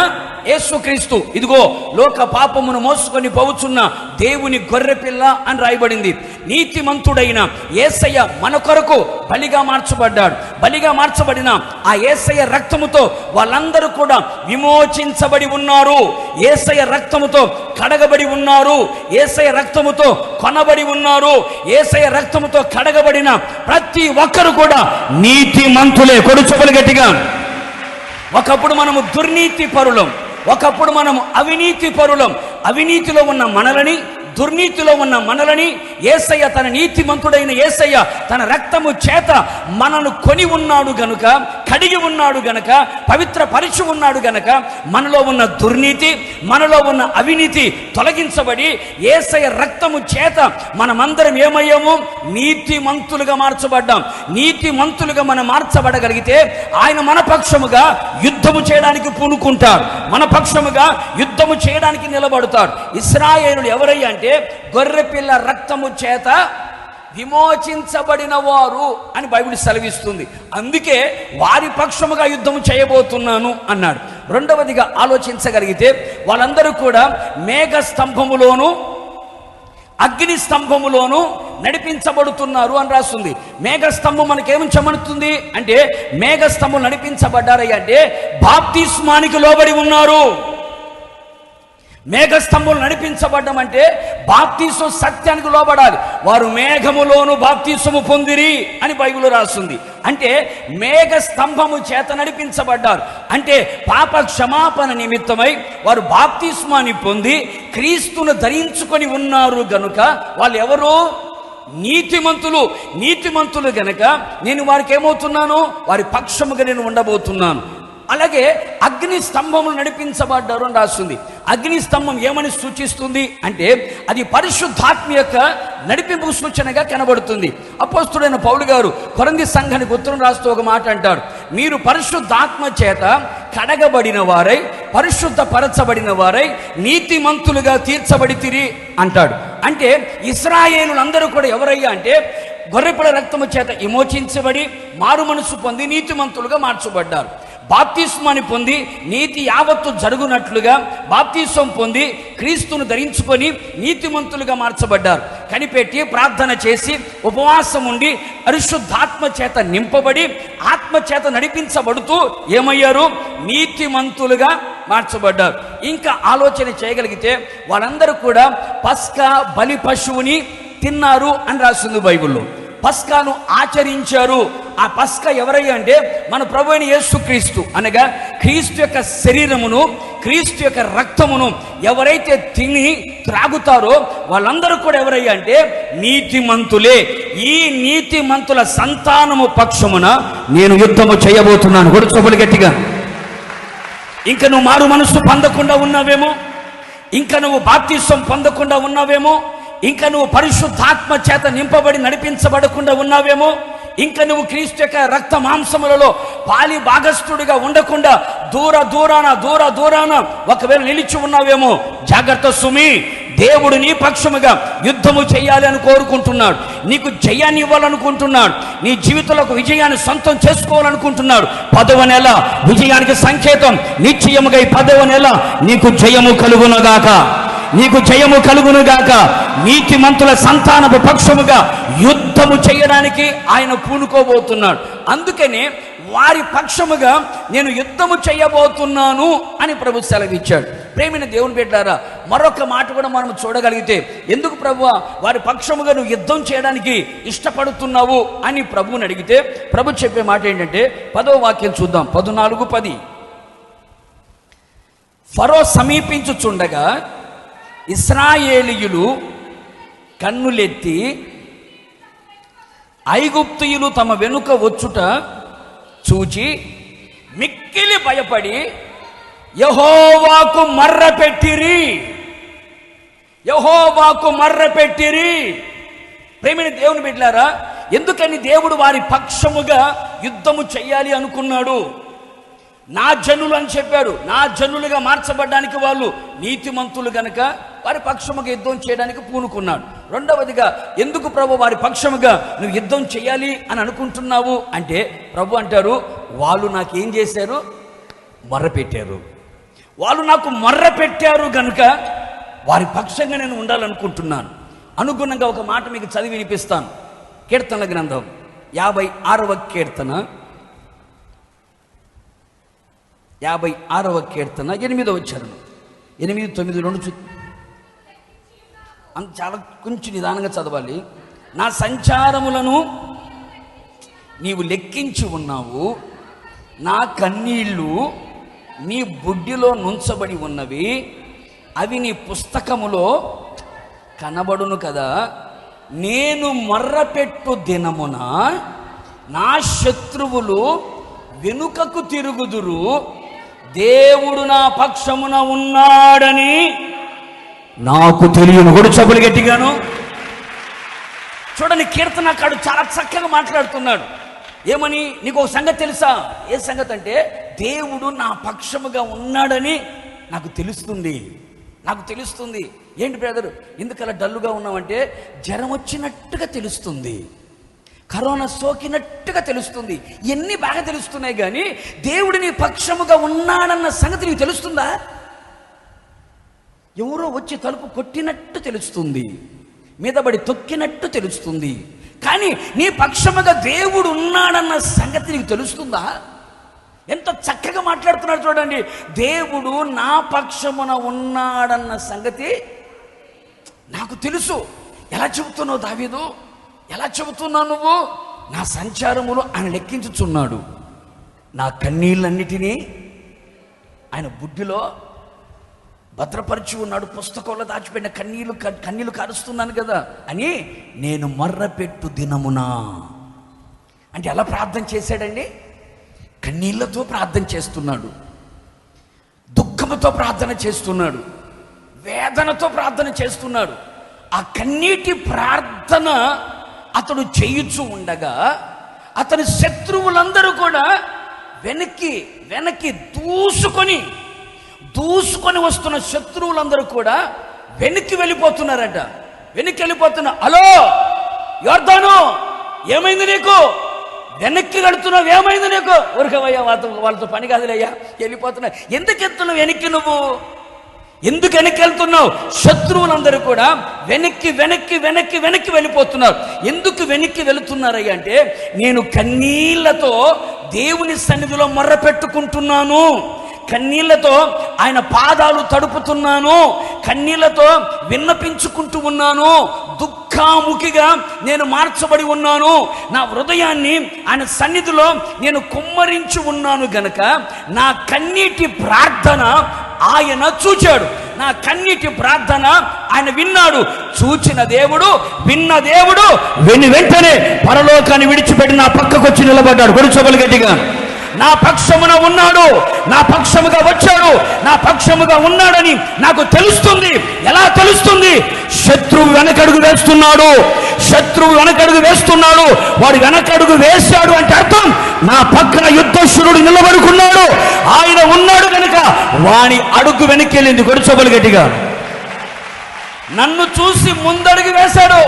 యేసుక్రీస్తు. ఇదిగో లోక పాపమును మోసుకొని పోవుచున్న దేవుని గొర్రెపిల్ల అని రాయబడింది. నీతిమంతుడైన యేసయ్య మన కొరకు బలిగా మార్చబడ్డాడు. బలిగా మార్చబడిన ఆ యేసయ్య రక్తముతో వాళ్ళందరూ కూడా విమోచించబడి ఉన్నారు. యేసయ్య రక్తముతో కడగబడి ఉన్నారు. యేసయ్య రక్తముతో కొనబడి ఉన్నారు. యేసయ్య రక్తముతో కడగబడిన ప్రతి ఒక్కరు కూడా నీతిమంతులే. కొడుచుబలు గట్టిగా. ఒకప్పుడు మనము దుర్నీతి పరులం, ఒకప్పుడు మనము అవినీతి పరులం. అవినీతిలో ఉన్న మనలని, దుర్నీతిలో ఉన్న మనలని యేసయ్య, తన నీతిమంతుడైన యేసయ్య తన రక్తము చేత మనను కొని ఉన్నాడు గనుక, కడిగి ఉన్నాడు గనక, పవిత్ర పరిచి ఉన్నాడు గనక మనలో ఉన్న దుర్నీతి, మనలో ఉన్న అవినీతి తొలగించబడి యేసయ్య రక్తము చేత మనమందరం ఏమయ్యాము? నీతిమంతులుగా మార్చబడ్డాం. నీతిమంతులుగా మనం మార్చబడగలిగితే ఆయన మన పక్షముగా యుద్ధము చేయడానికి పూనుకుంటాడు. మన పక్షముగా యుద్ధము చేయడానికి నిలబడతాడు. ఇశ్రాయేలులు ఎవరయ్యా అంటే గొర్రెపిల్ల రక్తము చేత విమోచించబడిన వారు అని బైబిల్ సెలవిస్తుంది. అందుకే వారి పక్షముగా యుద్ధం చేయబోతున్నాను అన్నాడు. రెండవదిగా ఆలోచించగలిగితే వాళ్ళందరూ కూడా మేఘ స్తంభములోను అగ్ని స్తంభములోను నడిపించబడుతున్నారు అని రాస్తుంది. మేఘస్తంభం మనకేమని చెమనుతుంది అంటే మేఘస్తంభం నడిపించబడ్డారయ్య అంటే బాప్తిస్మానికి లోబడి ఉన్నారు. మేఘస్తంభం నడిపించబడ్డం అంటే బాప్తీసం సత్యానికి లోబడాలి. వారు మేఘములోను బాప్తీసము పొందిరి అని బైబిల్ రాస్తుంది. అంటే మేఘ స్తంభము చేత నడిపించబడ్డారు. అంటే పాప క్షమాపణ నిమిత్తమై వారు బాప్తిస్మాని పొంది క్రీస్తును ధరించుకొని ఉన్నారు గనుక వాళ్ళు ఎవరు? నీతిమంతులు. నీతిమంతులు గనక నేను వారికి ఏమవుతున్నాను? వారి పక్షముగా నేను ఉండబోతున్నాను. అలాగే అగ్ని స్తంభములు నడిపించబడ్డారు అని రాస్తుంది. అగ్ని స్తంభం ఏమని సూచిస్తుంది అంటే అది పరిశుద్ధాత్మ యొక్క నడిపింపు సూచనగా కనబడుతుంది. అపోస్తుడైన పౌలు గారు కొరింథీ సంఘానికి ఉత్తరం రాస్తూ ఒక మాట అంటారు, మీరు పరిశుద్ధాత్మ చేత కడగబడిన వారై, పరిశుద్ధపరచబడిన వారై, నీతిమంతులుగా తీర్చబడితిరి అంటాడు. అంటే ఇశ్రాయేలులందరూ కూడా ఎవరయ్యా అంటే గొర్రెపిల్ల రక్తము చేత విమోచించబడి మారు మనసు పొంది నీతిమంతులుగా మార్చబడ్డారు. బాప్తిస్మాని పొంది నీతి యావత్తు జరుగునట్లుగా బాప్తిస్వం పొంది క్రీస్తును ధరించుకొని నీతిమంతులుగా మార్చబడ్డారు. కనిపెట్టి ప్రార్థన చేసి ఉపవాసం ఉండి పరిశుద్ధాత్మ చేత నింపబడి ఆత్మ చేత నడిపించబడుతూ ఏమయ్యారు? నీతిమంతులుగా మార్చబడ్డారు. ఇంకా ఆలోచన చేయగలిగితే వాళ్ళందరూ కూడా పస్కా బలి పశువుని తిన్నారు అని రాసింది బైబిల్లో. పస్కాను ఆచరించారు. ఆ పస్కా ఎవరయ్యా అంటే మన ప్రభు అయిన యేసుక్రీస్తు, అనగా క్రీస్తు యొక్క శరీరమును, క్రీస్తు యొక్క రక్తమును ఎవరైతే తిని త్రాగుతారో వాళ్ళందరూ కూడా ఎవరయ్యా అంటే నీతిమంతులే. ఈ నీతిమంతుల సంతానము పక్షమున నేను యుద్ధము చేయబోతున్నాను. కొడుచోబులు గట్టిగా. ఇంకా నువ్వు మారు మనస్సు పొందకుండా ఉన్నావేమో, ఇంకా నువ్వు బాప్తిస్వం పొందకుండా ఉన్నావేమో, ఇంకా నువ్వు పరిశుద్ధాత్మ చేత నింపబడి నడిపించబడకుండా ఉన్నావేమో, ఇంకా నువ్వు క్రీస్తు యొక్క రక్త మాంసములలో పాలి భాగస్థుడిగా ఉండకుండా దూరాన ఒకవేళ నిలిచి ఉన్నావేమో, జాగ్రత్త సుమి. దేవుడు నీ పక్షముగా యుద్ధము చేయాలి అని కోరుకుంటున్నాడు. నీకు జయాన్ని ఇవ్వాలనుకుంటున్నాడు. నీ జీవితంలో ఒక విజయాన్ని సొంతం చేసుకోవాలనుకుంటున్నాడు. 10వ నెల విజయానికి సంకేతం. నిశ్చయముగా ఈ 10వ నెల నీకు జయము కలుగునుగాక, నీకు జయము కలుగునుగాక. నీతిమంతుల సంతానపు పక్షముగా యుద్ధము చేయడానికి ఆయన పూనుకోబోతున్నాడు. అందుకనే వారి పక్షముగా నేను యుద్ధము చేయబోతున్నాను అని ప్రభు సెలవిచ్చాడు. ప్రేమైన దేవుని బిడ్డలారా, మరొక మాట కూడా మనం చూడగలిగితే, ఎందుకు ప్రభువా వారి పక్షముగా నువ్వు యుద్ధం చేయడానికి ఇష్టపడుతున్నావు అని ప్రభువుని అడిగితే, ప్రభు చెప్పే మాట ఏంటంటే 10వ వాక్యం చూద్దాం. 14:10. ఫరో సమీపించుచుండగా ఇశ్రాయేలీయులు కన్నులెత్తి ఐగుప్తీయులు తమ వెనుక వచ్చుట చూచి మిక్కిలి భయపడి యెహోవాకు మర్రపెట్టిరి. ప్రేమైన దేవుని బిడ్డలారా, ఎందుకని దేవుడు వారి పక్షముగా యుద్ధము చెయ్యాలి అనుకున్నాడు? నా జనులు అని చెప్పాడు. నా జనులుగా మార్చబడ్డానికి వాళ్ళు నీతిమంతులు గనక వారి పక్షముగా యుద్ధం చేయడానికి పూనుకున్నాడు. రెండవదిగా, ఎందుకు ప్రభు వారి పక్షముగా నువ్వు యుద్ధం చేయాలి అని అనుకుంటున్నావు అంటే, ప్రభు అంటారు, వాళ్ళు నాకేం చేశారు? మొర్రపెట్టారు. వాళ్ళు నాకు మొర్రపెట్టారు గనుక వారి పక్షంగా నేను ఉండాలనుకుంటున్నాను. అనుగుణంగా ఒక మాట మీకు చదివి వినిపిస్తాను. కీర్తనల గ్రంథం 56వ కీర్తన 56వ కీర్తన 8వ చరణం. 8, 9, 2 అంత చాలా కొంచెం నిదానంగా చదవాలి. నా సంచారములను నీవు లెక్కించి ఉన్నావు, నా కన్నీళ్ళు నీ బుడ్డిలో నుంచబడి ఉన్నవి, అవి నీ పుస్తకములో కనబడును కదా. నేను మొర్రపెట్టు దినమున నా శత్రువులు వెనుకకు తిరుగుదురు, దేవుడు నా పక్షమున ఉన్నాడని నాకు తెలియను. కూడా చెప్పులు గట్టిగాను. చూడండి, కీర్తనకారుడు చాలా చక్కగా మాట్లాడుతున్నాడు. ఏమని? నీకు ఒక సంగతి తెలుసా? ఏ సంగతి అంటే, దేవుడు నా పక్షముగా ఉన్నాడని నాకు తెలుస్తుంది. ఏంటి బ్రదర్, ఎందుకలా డల్లుగా ఉన్నామంటే, జ్వరం వచ్చినట్టుగా తెలుస్తుంది, కరోనా సోకినట్టుగా తెలుస్తుంది, ఇవన్నీ బాగా తెలుస్తున్నాయి. కానీ దేవుడు నీ పక్షముగా ఉన్నాడన్న సంగతి నీకు తెలుస్తుందా? ఎవరో వచ్చి తలుపు కొట్టినట్టు తెలుస్తుంది, మీదబడి తొక్కినట్టు తెలుస్తుంది, కానీ నీ పక్షముగా దేవుడు ఉన్నాడన్న సంగతి నీకు తెలుస్తుందా? ఎంత చక్కగా మాట్లాడుతున్నాడు చూడండి. దేవుడు నా పక్షమున ఉన్నాడన్న సంగతి నాకు తెలుసు. ఎలా చెబుతున్నావు దావీదు? ఎలా చెబుతున్నావు నువ్వు? నా సంచారములు ఆయన లెక్కించుచున్నాడు, నా కన్నీళ్ళన్నిటినీ ఆయన బుడ్డిలో భద్రపరిచి ఉన్నాడు, పుస్తకంలో దాచిపెట్టిన కన్నీళ్ళు కారుస్తున్నాను కదా అని. నేను మొర్రపెట్టు దినమునా అంటే ఎలా ప్రార్థన చేశాడండి? కన్నీళ్లతో ప్రార్థన చేస్తున్నాడు, దుఃఖముతో ప్రార్థన చేస్తున్నాడు, వేదనతో ప్రార్థన చేస్తున్నాడు. ఆ కన్నీటి ప్రార్థన అతడు చేయుచు ఉండగా అతని శత్రువులందరూ కూడా వెనక్కి దూసుకొని వస్తున్న శత్రువులందరూ కూడా వెనక్కి వెళ్ళిపోతున్నారట. హలో యోర్దాను, ఏమైంది నీకు? వెనక్కి వెళుతున్నావు, ఏమైంది నీకు? ఊరికవయ్యా, వాళ్ళతో పని కాదులయ్యా, వెళ్ళిపోతున్నా. ఎందుకు వెళ్తున్నావు వెనక్కి? నువ్వు ఎందుకు వెనక్కి వెళ్తున్నావు? శత్రువులందరూ కూడా వెనక్కి వెళ్ళిపోతున్నారు. ఎందుకు వెనక్కి వెళుతున్నారయ్యా అంటే, నేను కన్నీళ్లతో దేవుని సన్నిధిలో మొర్ర పెట్టుకుంటున్నాను, కన్నీళ్లతో ఆయన పాదాలు తడుపుతున్నాను, కన్నీళ్లతో విన్నపించుకుంటూ ఉన్నాను, దుఃఖాముఖిగా నేను మార్చబడి ఉన్నాను, నా హృదయాన్ని ఆయన సన్నిధిలో నేను కుమ్మరించి ఉన్నాను గనక నా కన్నీటి ప్రార్థన ఆయన చూచాడు, నా కన్నీటి ప్రార్థన ఆయన విన్నాడు. చూచిన దేవుడు, విన్న దేవుడు వెంటనే పరలోకాన్ని విడిచిపెట్టి నా పక్కకు వచ్చి నిలబడ్డాడు. గొడుచోబలు గట్టిగా, నా పక్షమున ఉన్నాడు, నా పక్షముగా వచ్చాడు, నా పక్షముగా ఉన్నాడని నాకు తెలుస్తుంది. ఎలా తెలుస్తుంది? శత్రువు వెనకడుగు వేస్తున్నాడు. శత్రువు వెనకడుగు వేస్తున్నాడు. వాడు వెనకడుగు వేశాడు అంటే అర్థం నా పక్కన యుద్ధశూరుడు నిలబడుకున్నాడు. ఆయన ఉన్నాడు కనుక వాని అడుగు వెనక్కి వెళ్ళింది. కొడుచోబలు గట్టిగా. నన్ను చూసి ముందడుగు వేశాడు.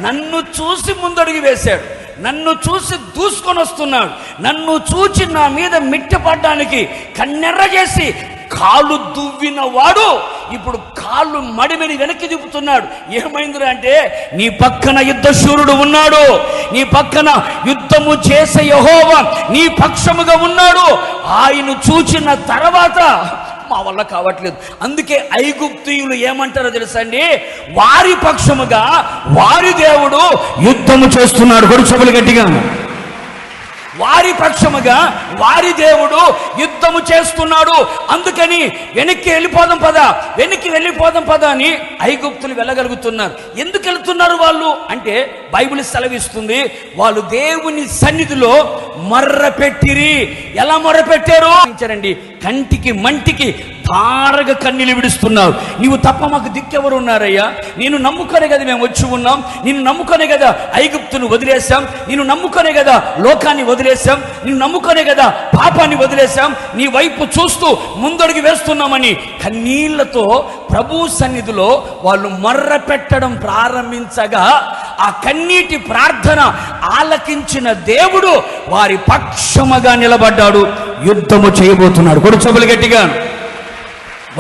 నన్ను చూసి ముందడుగు వేశాడు. నన్ను చూసి దూసుకొని వస్తున్నాడు. నన్ను చూచి నా మీద మిట్టపడ్డానికి కన్నెర్ర చేసి కాళ్ళు దువ్విన వాడు ఇప్పుడు కాళ్ళు మడిమిని వెనక్కి దిప్పుతున్నాడు. ఏమైందిరా అంటే నీ పక్కన యుద్ధశూరుడు ఉన్నాడు. నీ పక్కన యుద్ధము చేసే యెహోవా నీ పక్షముగా ఉన్నాడు. ఆయన చూచిన తర్వాత మా వల్ల కావట్లేదు. అందుకే ఐగుప్తీయులు ఏమంటారో తెలుసా అండి? వారి పక్షముగా వారి దేవుడు యుద్ధము చేస్తున్నాడు. కొడుచబులు గట్టిగా. వారి పక్షముగా వారి దేవుడు యుద్ధము చేస్తున్నాడు. అందుకని వెనక్కి వెళ్ళిపోదాం పద, వెనక్కి వెళ్ళిపోదాం పద అని ఐగుప్తులు వెళ్ళగలుగుతున్నారు. ఎందుకు వెళ్తున్నారు వాళ్ళు అంటే బైబిల్ సెలవిస్తుంది, వాళ్ళు దేవుని సన్నిధిలో మొర్రపెట్టిరి. ఎలా మొర్రపెట్టారు? కంటికి మంటికి ధారగా కన్నీళ్ళు విడుస్తున్నారు. నీవు తప్ప మాకు దిక్కెవరు ఉన్నారయ్యా? నేను నమ్ముకొనే కదా మేము వచ్చి ఉన్నాం. నేను నమ్ముకొనే కదా ఐగుప్తును వదిలేశాం. నేను నమ్ముకొనే కదా లోకాన్ని వదిలేశాం. నేను నమ్ముకొనే కదా పాపాన్ని వదిలేశాం. నీ వైపు చూస్తూ ముందడుగు వేస్తున్నామని కన్నీళ్లతో ప్రభు సన్నిధిలో వాళ్ళు మొర్ర పెట్టడం ప్రారంభించగా ఆ కన్నీటి ప్రార్థన ఆలకించిన దేవుడు వారి పక్షముగా నిలబడ్డాడు. యుద్ధము చేయబోతున్నాడు. కొడుచబులు గట్టిగా.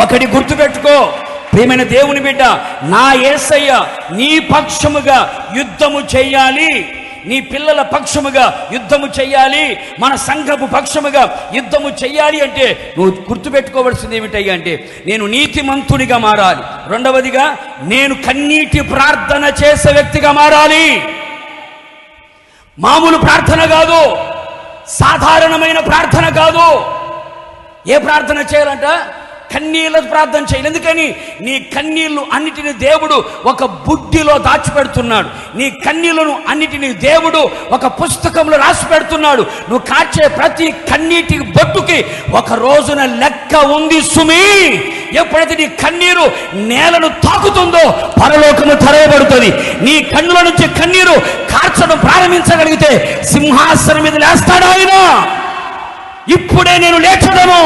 ఒకటి గుర్తుపెట్టుకో ప్రియమైన దేవుని బిడ్డ, నా యేసయ్య నీ పక్షముగా యుద్ధము చెయ్యాలి. నీ పిల్లల పక్షముగా యుద్ధము చెయ్యాలి. మన సంఘపు పక్షముగా యుద్ధము చెయ్యాలి అంటే నువ్వు గుర్తుపెట్టుకోవలసింది ఏమిటయ్యా అంటే నేను నీతిమంతునిగా మారాలి. రెండవదిగా నేను కన్నీటి ప్రార్థన చేసే వ్యక్తిగా మారాలి. మామూలు ప్రార్థన కాదు, సాధారణమైన ప్రార్థన కాదు. ఏ ప్రార్థన చేయాలంట? కన్నీళ్ళ ప్రార్థన చేయాలి. ఎందుకని? నీ కన్నీళ్లు అన్నిటిని దేవుడు ఒక బుడ్డిలో దాచిపెడుతున్నాడు. నీ కన్నీళ్లను అన్నిటిని దేవుడు ఒక పుస్తకంలో రాసి పెడుతున్నాడు. నువ్వు కార్చే ప్రతి కన్నీటి బొట్టుకి ఒక రోజున లెక్క ఉంది సుమి. ఎప్పుడైతే నీ కన్నీరు నేలను తాకుతుందో పరలోకము తెరవబడుతుంది. నీ కన్నుల నుంచి కన్నీరు కార్చడం ప్రారంభించగలిగితే సింహాసనం మీద లేస్తాడు ఆయన. ఇప్పుడే నేను లేచడను,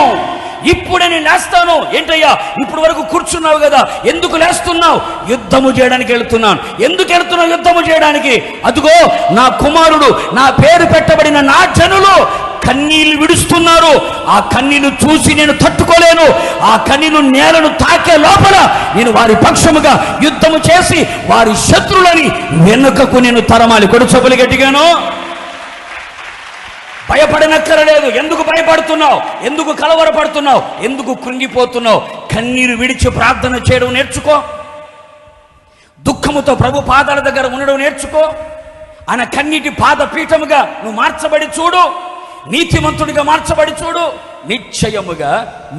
ఇప్పుడే నేను లేస్తాను. ఏంటయ్యా ఇప్పుడు వరకు కూర్చున్నావు కదా, ఎందుకు లేస్తున్నావు? యుద్ధము చేయడానికి వెళ్తున్నాను. ఎందుకు వెళ్తున్నావు? యుద్ధము చేయడానికి. అదిగో నా కుమారుడు, నా పేరు పెట్టబడిన నా జనులు కన్నీళ్లు విడుస్తున్నారు. ఆ కన్నీళ్లు చూసి నేను తట్టుకోలేను. ఆ కన్నీళ్లు నేలను తాకే లోపల నేను వారి పక్షముగా యుద్ధము చేసి వారి శత్రులని వెనుకకు నేను తరమాలి. కొడుచబులు గట్టిగాను. భయపడనక్కరలేదు. ఎందుకు భయపడుతున్నావు? ఎందుకు కలవరపడుతున్నావు? ఎందుకు కృంగిపోతున్నావు? కన్నీరు విడిచి ప్రార్థన చేయడం నేర్చుకో. దుఃఖముతో ప్రభు పాదాల దగ్గర ఉండడం నేర్చుకో. ఆయన కన్నీటి పాద పీఠముగా నువ్వు మార్చబడి చూడు. నీతిమంతుడిగా మార్చబడి చూడు. నిశ్చయముగా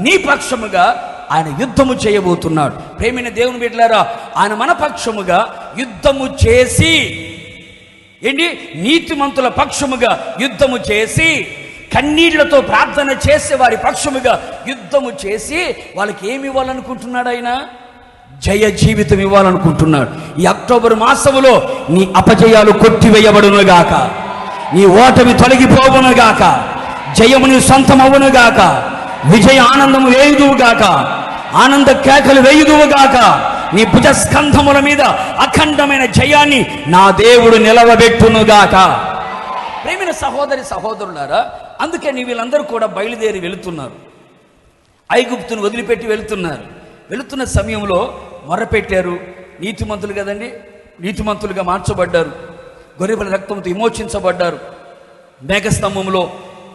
నీ పక్షముగా ఆయన యుద్ధము చేయబోతున్నాడు. ప్రేమైన దేవుని బిడ్డలారా, ఆయన మన పక్షముగా యుద్ధము చేసి ఏంటి? నీతిమంతుల పక్షముగా యుద్ధము చేసి కన్నీళ్లతో ప్రార్థన చేసే వారి పక్షముగా యుద్ధము చేసి వాళ్ళకి ఏమి ఇవ్వాలనుకుంటున్నాడు? ఆయన జయ జీవితం ఇవ్వాలనుకుంటున్నాడు. ఈ అక్టోబర్ మాసములో నీ అపజయాలు కొట్టివేయబడునుగాక, నీ ఓటమి తొలగిపోవునుగాక, జయము నీ సొంతమవునుగాక, విజయ ఆనందము వేయుదువుగాక, ఆనంద కేకలు వేయుదువుగాక. నీ భుజస్కంధముల మీద అఖండమైన జయాన్ని నా దేవుడు నిలవబెట్టునుగాక. ప్రేమైన సహోదరి సహోదరులారా, అందుకే నీ వీళ్ళందరూ కూడా బయలుదేరి వెళుతున్నారు. ఐగుప్తును వదిలిపెట్టి వెళుతున్నారు. వెళుతున్న సమయంలో మొర్రపెట్టారు. నీతిమంతులు కదండి, నీతిమంతులుగా మార్చబడ్డారు. గొర్రెల రక్తంతో విమోచించబడ్డారు. మేఘస్తంభంలో,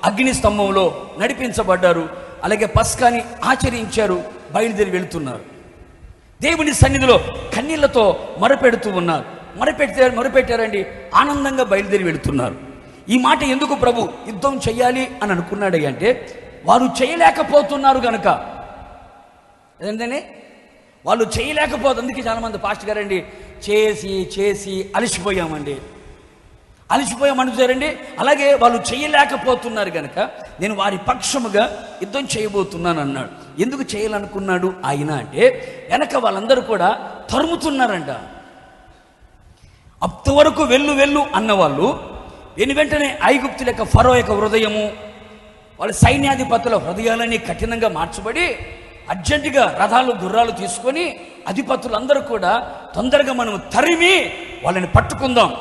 అగ్ని స్తంభంలో నడిపించబడ్డారు. అలాగే పస్కాని ఆచరించారు. బయలుదేరి వెళుతున్నారు. దేవుని సన్నిధిలో కన్నీళ్లతో మొరపెడుతూ ఉన్నారు. మొరపెట్టారండి. ఆనందంగా బయలుదేరి వెళుతున్నారు. ఈ మాట ఎందుకు ప్రభు యుద్ధం చెయ్యాలి అని అనుకున్నాడు అంటే వారు చేయలేకపోతున్నారు కనుక. ఏంటంటే వాళ్ళు చేయలేకపోతే, అందుకే చాలామంది పాస్టర్ గారండి చేసి చేసి అలసిపోయామండి, అలసిపోయామంటారండి. అలాగే వాళ్ళు చేయలేకపోతున్నారు కనుక నేను వారి పక్షముగా యుద్ధం చేయబోతున్నాను అన్నాడు. ఎందుకు చేయాలనుకున్నాడు ఆయన అంటే, వెనక వాళ్ళందరూ కూడా తరుముతున్నారంట. అంతవరకు వెళ్ళు అన్నవాళ్ళు వెంటనే ఐగుప్తుల యొక్క ఫరో యొక్క హృదయము, వాళ్ళ సైన్యాధిపతుల హృదయాలని కఠినంగా మార్చబడి అర్జెంటుగా రథాలు గుర్రాలు తీసుకొని అధిపతులందరూ కూడా తొందరగా మనం తరిమి వాళ్ళని పట్టుకుందాం,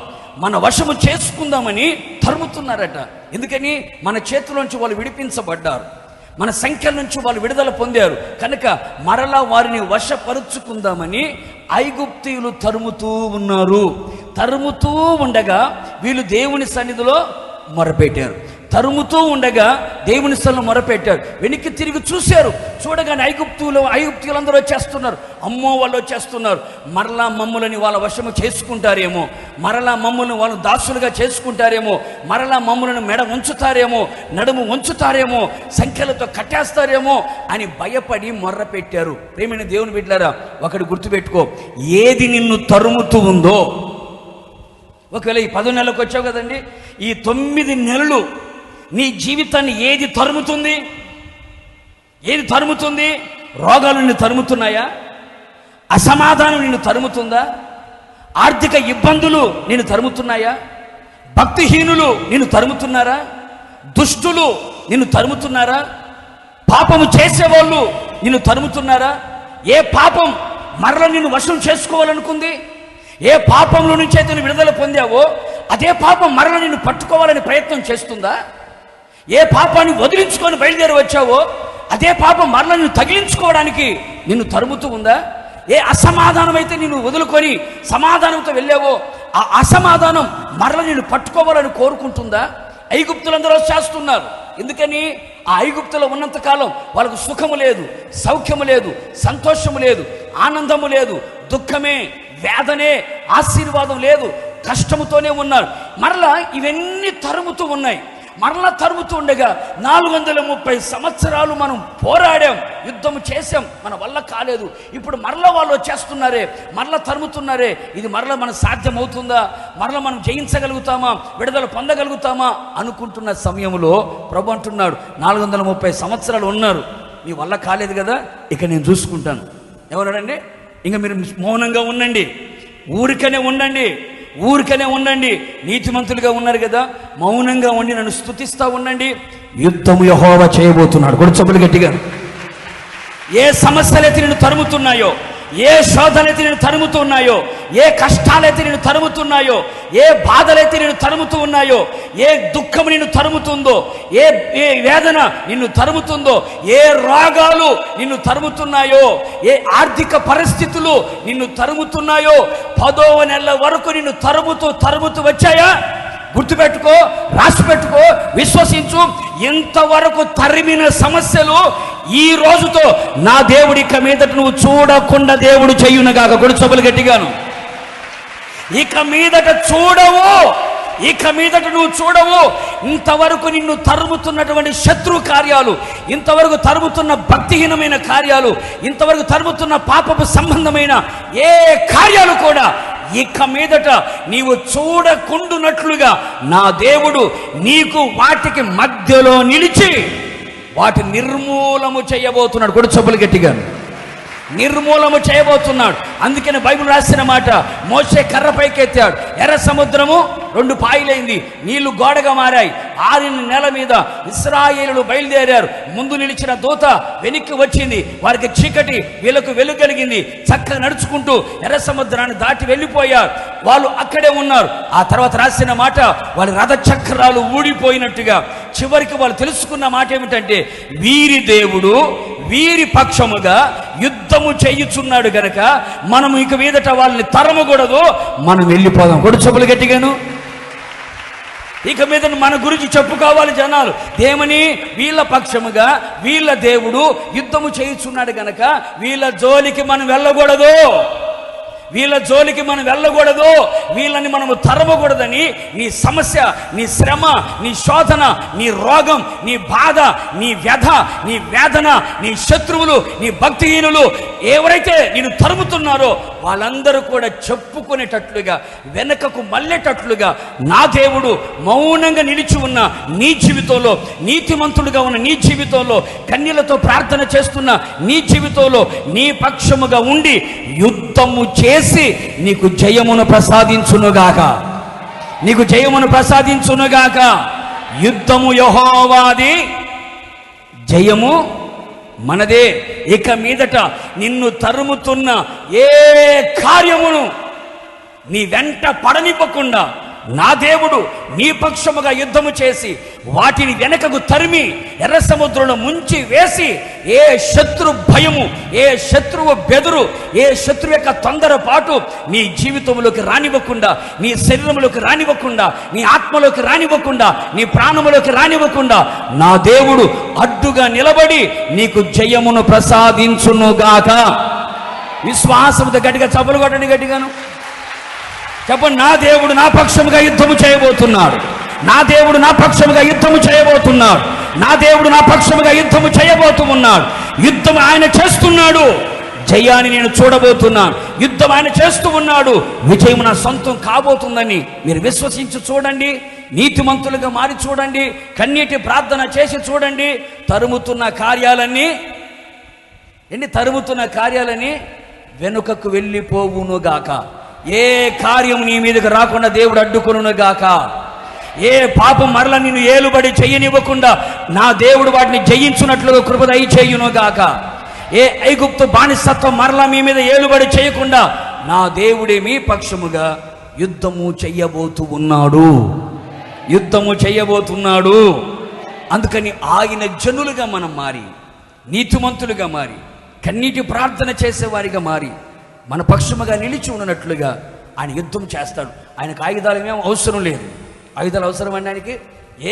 మన వశము చేసుకుందామని తరుముతున్నారట. ఎందుకని? మన చేతిలోంచి వాళ్ళు విడిపించబడ్డారు, మన సంఖ్యల నుంచి వాళ్ళు విడుదల పొందారు కనుక మరలా వారిని వశపరుచుకుందామని ఐగుప్తీయులు తరుముతూ ఉన్నారు. తరుముతూ ఉండగా వీళ్ళు దేవుని సన్నిధిలో మొరపెట్టారు. తరుముతూ ఉండగా దేవుని స్థలం మొరపెట్టారు. వెనక్కి తిరిగి చూశారు. చూడగానే ఐగుప్తీయులందరూ వచ్చేస్తున్నారు. అమ్మో, వాళ్ళు వచ్చేస్తున్నారు. మరలా మమ్ములని వాళ్ళ వశము చేసుకుంటారేమో, మరలా మమ్ములను వాళ్ళు దాసులుగా చేసుకుంటారేమో, మరలా మమ్ములను మెడ ఉంచుతారేమో, నడుము ఉంచుతారేమో, సంఖ్యలతో కట్టేస్తారేమో అని భయపడి మొర్ర పెట్టారు. ప్రేమైన దేవుని బిడ్డలారా, ఒకటి గుర్తుపెట్టుకో, ఏది నిన్ను తరుముతూ ఉందో, ఒకవేళ ఈ 10 నెలలకు వచ్చావు కదండి, ఈ 9 నెలలు నీ జీవితాన్ని ఏది తరుముతుంది? ఏది తరుముతుంది? రోగాలు నిన్ను తరుముతున్నాయా? అసమాధానం నిన్ను తరుముతుందా? ఆర్థిక ఇబ్బందులు నిన్ను తరుముతున్నాయా? భక్తిహీనులు నిన్ను తరుముతున్నారా? దుష్టులు నిన్ను తరుముతున్నారా? పాపము చేసేవాళ్ళు నిన్ను తరుముతున్నారా? ఏ పాపం మరల నిన్ను వశం చేసుకోవాలనుకుంది? ఏ పాపంలో నుంచి అయితే నువ్వు విడుదల పొందావో అదే పాపం మరల నిన్ను పట్టుకోవాలని ప్రయత్నం చేస్తుందా? ఏ పాపాన్ని వదిలించుకొని బయలుదేరి వచ్చావో అదే పాపం మరల నిన్ను తగిలించుకోవడానికి నిన్ను తరుముతూ ఉందా? ఏ అసమాధానం అయితే నిన్ను వదులుకొని సమాధానంతో వెళ్ళావో ఆ అసమాధానం మరల నిన్ను పట్టుకోవాలని కోరుకుంటుందా? ఐగుప్తులందరూ చేస్తున్నారు. ఎందుకని? ఆ ఐగుప్తులో ఉన్నంతకాలం వాళ్ళకు సుఖము లేదు, సౌఖ్యము లేదు, సంతోషము లేదు, ఆనందము లేదు, దుఃఖమే, వేదనే, ఆశీర్వాదం లేదు, కష్టముతోనే ఉన్నారు. మరలా ఇవన్నీ తరుముతూ ఉన్నాయి. మరలా తరుముతూ ఉండగా 430 సంవత్సరాలు మనం పోరాడాం, యుద్ధము చేసాం, మన వల్ల కాలేదు. ఇప్పుడు మరలా వాళ్ళు వచ్చేస్తున్నారే, మరలా తరుముతున్నారే, ఇది మరలా మనం సాధ్యమవుతుందా? మరలా మనం జయించగలుగుతామా? విడుదల పొందగలుగుతామా అనుకుంటున్న సమయంలో ప్రభు అంటున్నాడు, 430 సంవత్సరాలు ఉన్నారు, మీ వల్ల కాలేదు కదా, ఇక నేను చూసుకుంటాను. ఏమన్నాడండి? ఇంకా మీరు మౌనంగా ఉండండి, ఊరికనే ఉండండి, నీతిమంతులుగా ఉన్నారు కదా, మౌనంగా ఉండి నన్ను స్తుతిస్తా ఉండండి, యుద్ధము యెహోవా చేయబోతున్నాడు. కొడుచబులు గట్టిగా. ఏ సమస్యలైతే నిన్ను తరుముతున్నాయో, ఏ శోధనైతే నేను తరుముతూ ఉన్నాయో, ఏ కష్టాలైతే నేను తరుముతున్నాయో, ఏ బాధలైతే నేను తరుముతూ ఉన్నాయో, ఏ దుఃఖం నిన్ను తరుముతుందో, ఏ వేదన నిన్ను తరుముతుందో, ఏ రోగాలు నిన్ను తరుముతున్నాయో, ఏ ఆర్థిక పరిస్థితులు నిన్ను తరుముతున్నాయో, 10వ నెల వరకు నిన్ను తరుముతూ వచ్చాయా? గుర్తుపెట్టుకో, రాసి పెట్టుకో, విశ్వసించు. ఇంతవరకు తరిమిన సమస్యలు ఈ రోజుతో నా దేవుడి ఇక మీదట నువ్వు చూడకుండా దేవుడు చెయ్యునగాక. కొడుచబులు గట్టిగాను. ఇక మీదట నువ్వు చూడవు. ఇంతవరకు నిన్ను తరుముతున్నటువంటి శత్రు కార్యాలు, ఇంతవరకు తరుముతున్న భక్తిహీనమైన కార్యాలు, ఇంతవరకు తరుముతున్న పాపపు సంబంధమైన ఏ కార్యాలు కూడా ఇక మీదట నీవు చూడకుండునట్లుగా నా దేవుడు నీకు వాటికి మధ్యలో నిలిచి వాటి నిర్మూలము చేయబోతున్నాడు. కూడా చెప్పులు గట్టిగా నిర్మూలము చేయబోతున్నాడు. అందుకని బైబిల్ రాసిన మాట, మోషే కర్ర పైకెత్తాడు, ఎర్ర సముద్రము 2 పాయలైంది, నీళ్లు గోడగా మారాయి. 6 నెల మీద ఇశ్రాయేలులు బయలుదేరారు. ముందు నిలిచిన దూత వెనక్కి వచ్చింది, వారికి చీకటి, వీళ్ళకు వెలుగు కలిగింది. చక్కగా నడుచుకుంటూ ఎర్ర సముద్రాన్ని దాటి వెళ్ళిపోయారు. వాళ్ళు అక్కడే ఉన్నారు. ఆ తర్వాత రాసిన మాట, వాళ్ళ రథ చక్రాలు ఊడిపోయినట్టుగా చివరికి వాళ్ళు తెలుసుకున్న మాట ఏమిటంటే, వీరి దేవుడు వీరి పక్షముగా యుద్ధము చేయుచున్నాడు గనక మనం ఇక మీదట వాళ్ళని తరమకూడదు, మనం వెళ్ళిపోదాం. కొడు చెప్పులు గట్టిగాను. ఇక మీద మన గురించి చెప్పుకోవాలి జనాలు, ఏమని? వీళ్ళ పక్షముగా వీళ్ళ దేవుడు యుద్ధము చేయుచున్నాడు గనక వీళ్ళ జోలికి మనం వెళ్ళకూడదు. వీళ్ళ జోలికి మనం వెళ్ళకూడదు, వీళ్ళని మనము తరమకూడదని నీ సమస్య, నీ శ్రమ, నీ శోధన, నీ రోగం, నీ బాధ, నీ వ్యధ, నీ వేదన, నీ శత్రువులు, నీ భక్తిహీనులు ఎవరైతే నేను తరుముతున్నారో వాళ్ళందరూ కూడా చెప్పుకునేటట్లుగా, వెనకకు మళ్ళేటట్లుగా నా దేవుడు మౌనంగా నిలిచి ఉన్న నీ జీవితంలో, నీతిమంతుడుగా ఉన్న నీ జీవితంలో, కన్యలతో ప్రార్థన చేస్తున్న నీ జీవితంలో నీ పక్షముగా ఉండి యుద్ధము చేసి నీకు జయమును ప్రసాదించునుగాక, నీకు జయమును ప్రసాదించునుగాక. యుద్ధము యెహోవాది, జయము మనదే. ఇక మీదట నిన్ను తరుముతున్న ఏ కార్యమును నీ వెంట పడనివ్వకుండా నా దేవుడు నీ పక్షముగా యుద్ధము చేసి వాటిని వెనకకు తరిమి ఎర్ర సముద్రంలో ముంచి వేసి ఏ శత్రు భయము, ఏ శత్రువు బెదురు, ఏ శత్రువు యొక్క తొందరపాటు నీ జీవితంలోకి రానివ్వకుండా, నీ శరీరంలోకి రానివ్వకుండా, నీ ఆత్మలోకి రానివ్వకుండా, నీ ప్రాణములోకి రానివ్వకుండా నా దేవుడు అడ్డుగా నిలబడి నీకు జయమును ప్రసాదించునుగాక. విశ్వాసంతో గట్టిగా చప్పలు కొట్టండి, గట్టిగాను చెప్పండి. నా దేవుడు నా పక్షముగా యుద్ధము చేయబోతున్నాడు, నా దేవుడు నా పక్షముగా యుద్ధము చేయబోతున్నాడు, నా దేవుడు నా పక్షముగా యుద్ధము చేయబోతున్నాడు. యుద్ధం ఆయన చేస్తున్నాడు, జయాన్ని నేను చూడబోతున్నాను. యుద్ధం ఆయన చేస్తూ ఉన్నాడు, విజయం నా సొంతం కాబోతుందని మీరు విశ్వసించి చూడండి. నీతిమంతులుగా మారి చూడండి, కన్నీటి ప్రార్థన చేసి చూడండి. తరుముతున్న కార్యాలని వెనుకకు వెళ్ళిపోవునుగాక. ఏ కార్యం నీ మీదకి రాకుండా దేవుడు అడ్డుకొనుగాక. ఏ పాపం మరల నిన్ను ఏలుబడి చెయ్యనివ్వకుండా నా దేవుడు వాటిని జయించున్నట్లుగా కృప దయచేయునుగాక. ఏ ఐగుప్తు బానిసత్వం మరలా మీ మీద ఏలుబడి చేయకుండా నా దేవుడే మీ పక్షముగా యుద్ధము చెయ్యబోతున్నాడు. అందుకని ఆయన జనులుగా మనం మారి, నీతిమంతులుగా మారి, కన్నీటి ప్రార్థన చేసేవారిగా మారి, మన పక్షముగా నిలిచి ఉన్నట్లుగా ఆయన యుద్ధం చేస్తాడు. ఆయనకు ఆయుధాలు ఏమేం అవసరం లేదు. ఆయుధాలు అవసరం అనడానికి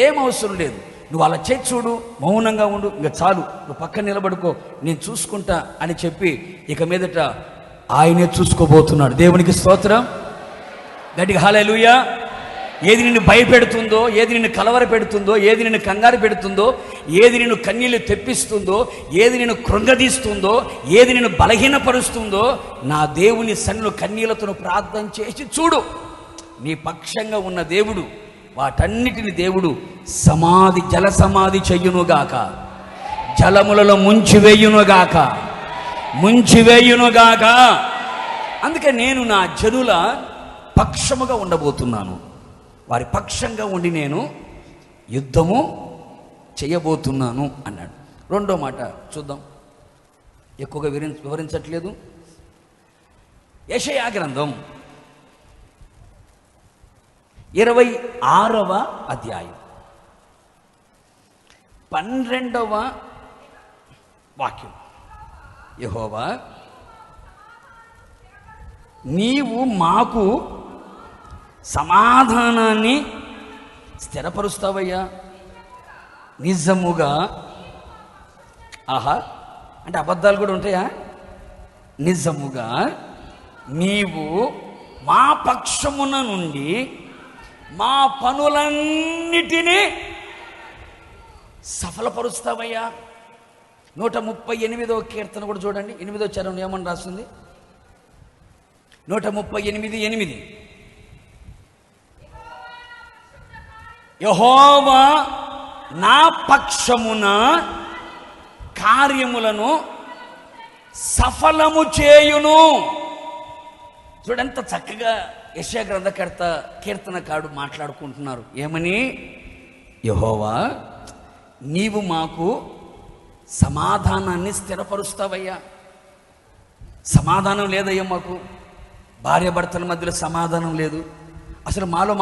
ఏం అవసరం లేదు. నువ్వు అలా చేసి చూడు, మౌనంగా ఉండు, ఇంకా చాలు, నువ్వు పక్కన నిలబడుకో, నేను చూసుకుంటా అని చెప్పి ఇక మీదట ఆయనే చూసుకోబోతున్నాడు. దేవునికి స్తోత్రం, గట్టిగా హల్లెలూయా. ఏది నిన్ను భయపెడుతుందో, ఏది నిన్ను కలవర పెడుతుందో, ఏది నిన్ను కంగారు పెడుతుందో, ఏది నిన్ను కన్నీళ్లు తెప్పిస్తుందో, ఏది నిన్ను కృంగదీస్తుందో, ఏది నిన్ను బలహీనపరుస్తుందో నా దేవుని సన్నిధిలో కన్నీళ్లతో ప్రార్థన చేసి చూడు. నీ పక్షంగా ఉన్న దేవుడు వాటన్నిటిని దేవుడు జల సమాధి చెయ్యునుగాక, జలములలో ముంచివేయునుగాక. అందుకే నేను నా జనుల పక్షముగా ఉండబోతున్నాను, వారి పక్షంగా ఉండి నేను యుద్ధము చేయబోతున్నాను అన్నాడు. రెండో మాట చూద్దాం, ఎక్కువగా వివరించట్లేదు. యెషయా గ్రంథం 26వ అధ్యాయం 12వ వాక్యం. యెహోవా, నీవు మాకు సమాధానాన్ని స్థిరపరుస్తావయ్యా, నిజముగా. ఆహా, అంటే అబద్ధాలు కూడా ఉంటాయా? నిజముగా నీవు మా పక్షమున నుండి మా పనులన్నిటినీ సఫలపరుస్తావయ్యా. 138వ కీర్తన కూడా చూడండి, 8వ చరణం ఏమని రాస్తుంది? 138:8 యెహోవా నా పక్షమున కార్యములను సఫలము చేయును. చూడంత చక్కగా యెషయా గ్రంథకర్త కీర్తనకారుడు మాట్లాడుకుంటున్నారు. ఏమని? యెహోవా, నీవు మాకు సమాధానాన్ని స్థిరపరుస్తావయ్యా. సమాధానం లేదయ్యా మాకు, భార్యాభర్తల మధ్యలో సమాధానం లేదు. అసలు మాలో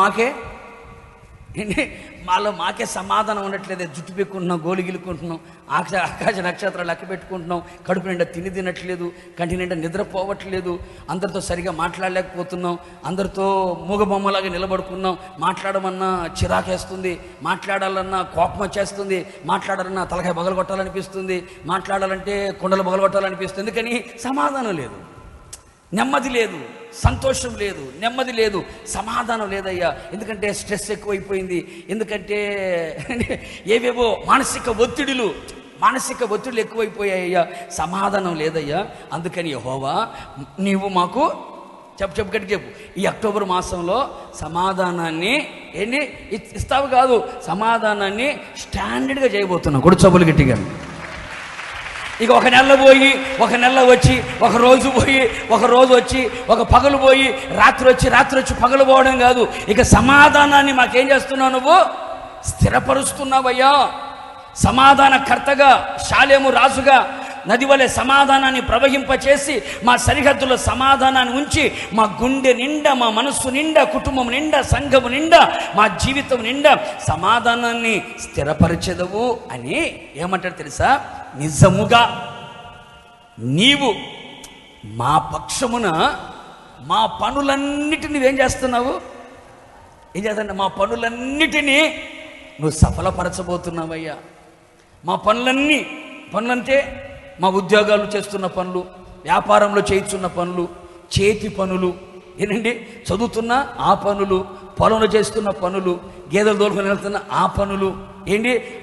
మాకే సమాధానం ఉండట్లేదే. జుట్టు పెట్టుకుంటున్నాం, గోలు గిలుకుంటున్నాం, ఆకాశ నక్షత్రాలు లెక్క పెట్టుకుంటున్నాం, కడుపు నిండా తినట్లేదు, కంటి నిండా నిద్రపోవట్లేదు, అందరితో సరిగా మాట్లాడలేకపోతున్నాం, అందరితో మూగబొమ్మలాగా నిలబడుకున్నాం. మాట్లాడమన్నా చిరాకేస్తుంది, మాట్లాడాలన్నా కోపం వచ్చేస్తుంది, మాట్లాడాలన్నా తలకాయ బగలగొట్టాలనిపిస్తుంది, మాట్లాడాలంటే కొండలు బగలగొట్టాలనిపిస్తుంది. ఎందుకని? సమాధానం లేదు. నెమ్మది లేదు, సంతోషం లేదు, నెమ్మది లేదు, సమాధానం లేదయ్యా. ఎందుకంటే స్ట్రెస్ ఎక్కువైపోయింది, ఎందుకంటే ఏవేవో మానసిక ఒత్తిడులు ఎక్కువైపోయాయ్యా, సమాధానం లేదయ్యా. అందుకని యెహోవా నీవు మాకు చెప్పు ఈ అక్టోబర్ మాసంలో సమాధానాన్ని ఇస్తావు కాదు, సమాధానాన్ని స్టాండర్డ్గా చేయబోతున్నావు. కూడా చెప్పులు గట్టిగా. ఇక ఒక నెల పోయి, ఒక నెల వచ్చి, ఒక రోజు పోయి, ఒక రోజు వచ్చి, ఒక పగలు పోయి, రాత్రి వచ్చి పగలు పోవడం కాదు. ఇక సమాధానాన్ని మాకేం చేస్తున్నావు? నువ్వు స్థిరపరుస్తున్నావయ్యా. సమాధానకర్తగా, శాలేము రాజుగా నది వలె సమాధానాన్ని ప్రవహింపచేసి మా సరిహద్దులో సమాధానాన్ని ఉంచి మా గుండె నిండా, మా మనస్సు నిండా, కుటుంబం నిండా, సంఘము నిండా, మా జీవితం నిండా సమాధానాన్ని స్థిరపరిచెదవు అని ఏమంటాడు తెలుసా? నిజముగా నీవు మా పక్షమున మా పనులన్నిటినీ ఏం చేస్తున్నావు? మా పనులన్నిటినీ నువ్వు సఫలపరచబోతున్నావయ్యా. మా పనులంటే మా ఉద్యోగాలు చేస్తున్న పనులు, వ్యాపారంలో చేస్తున్న పనులు, చేతి పనులు, చదువుతున్న ఆ పనులు, పొలంలో చేస్తున్న పనులు, గేదెలు తోలుకొని వెళ్తున్న ఆ పనులు,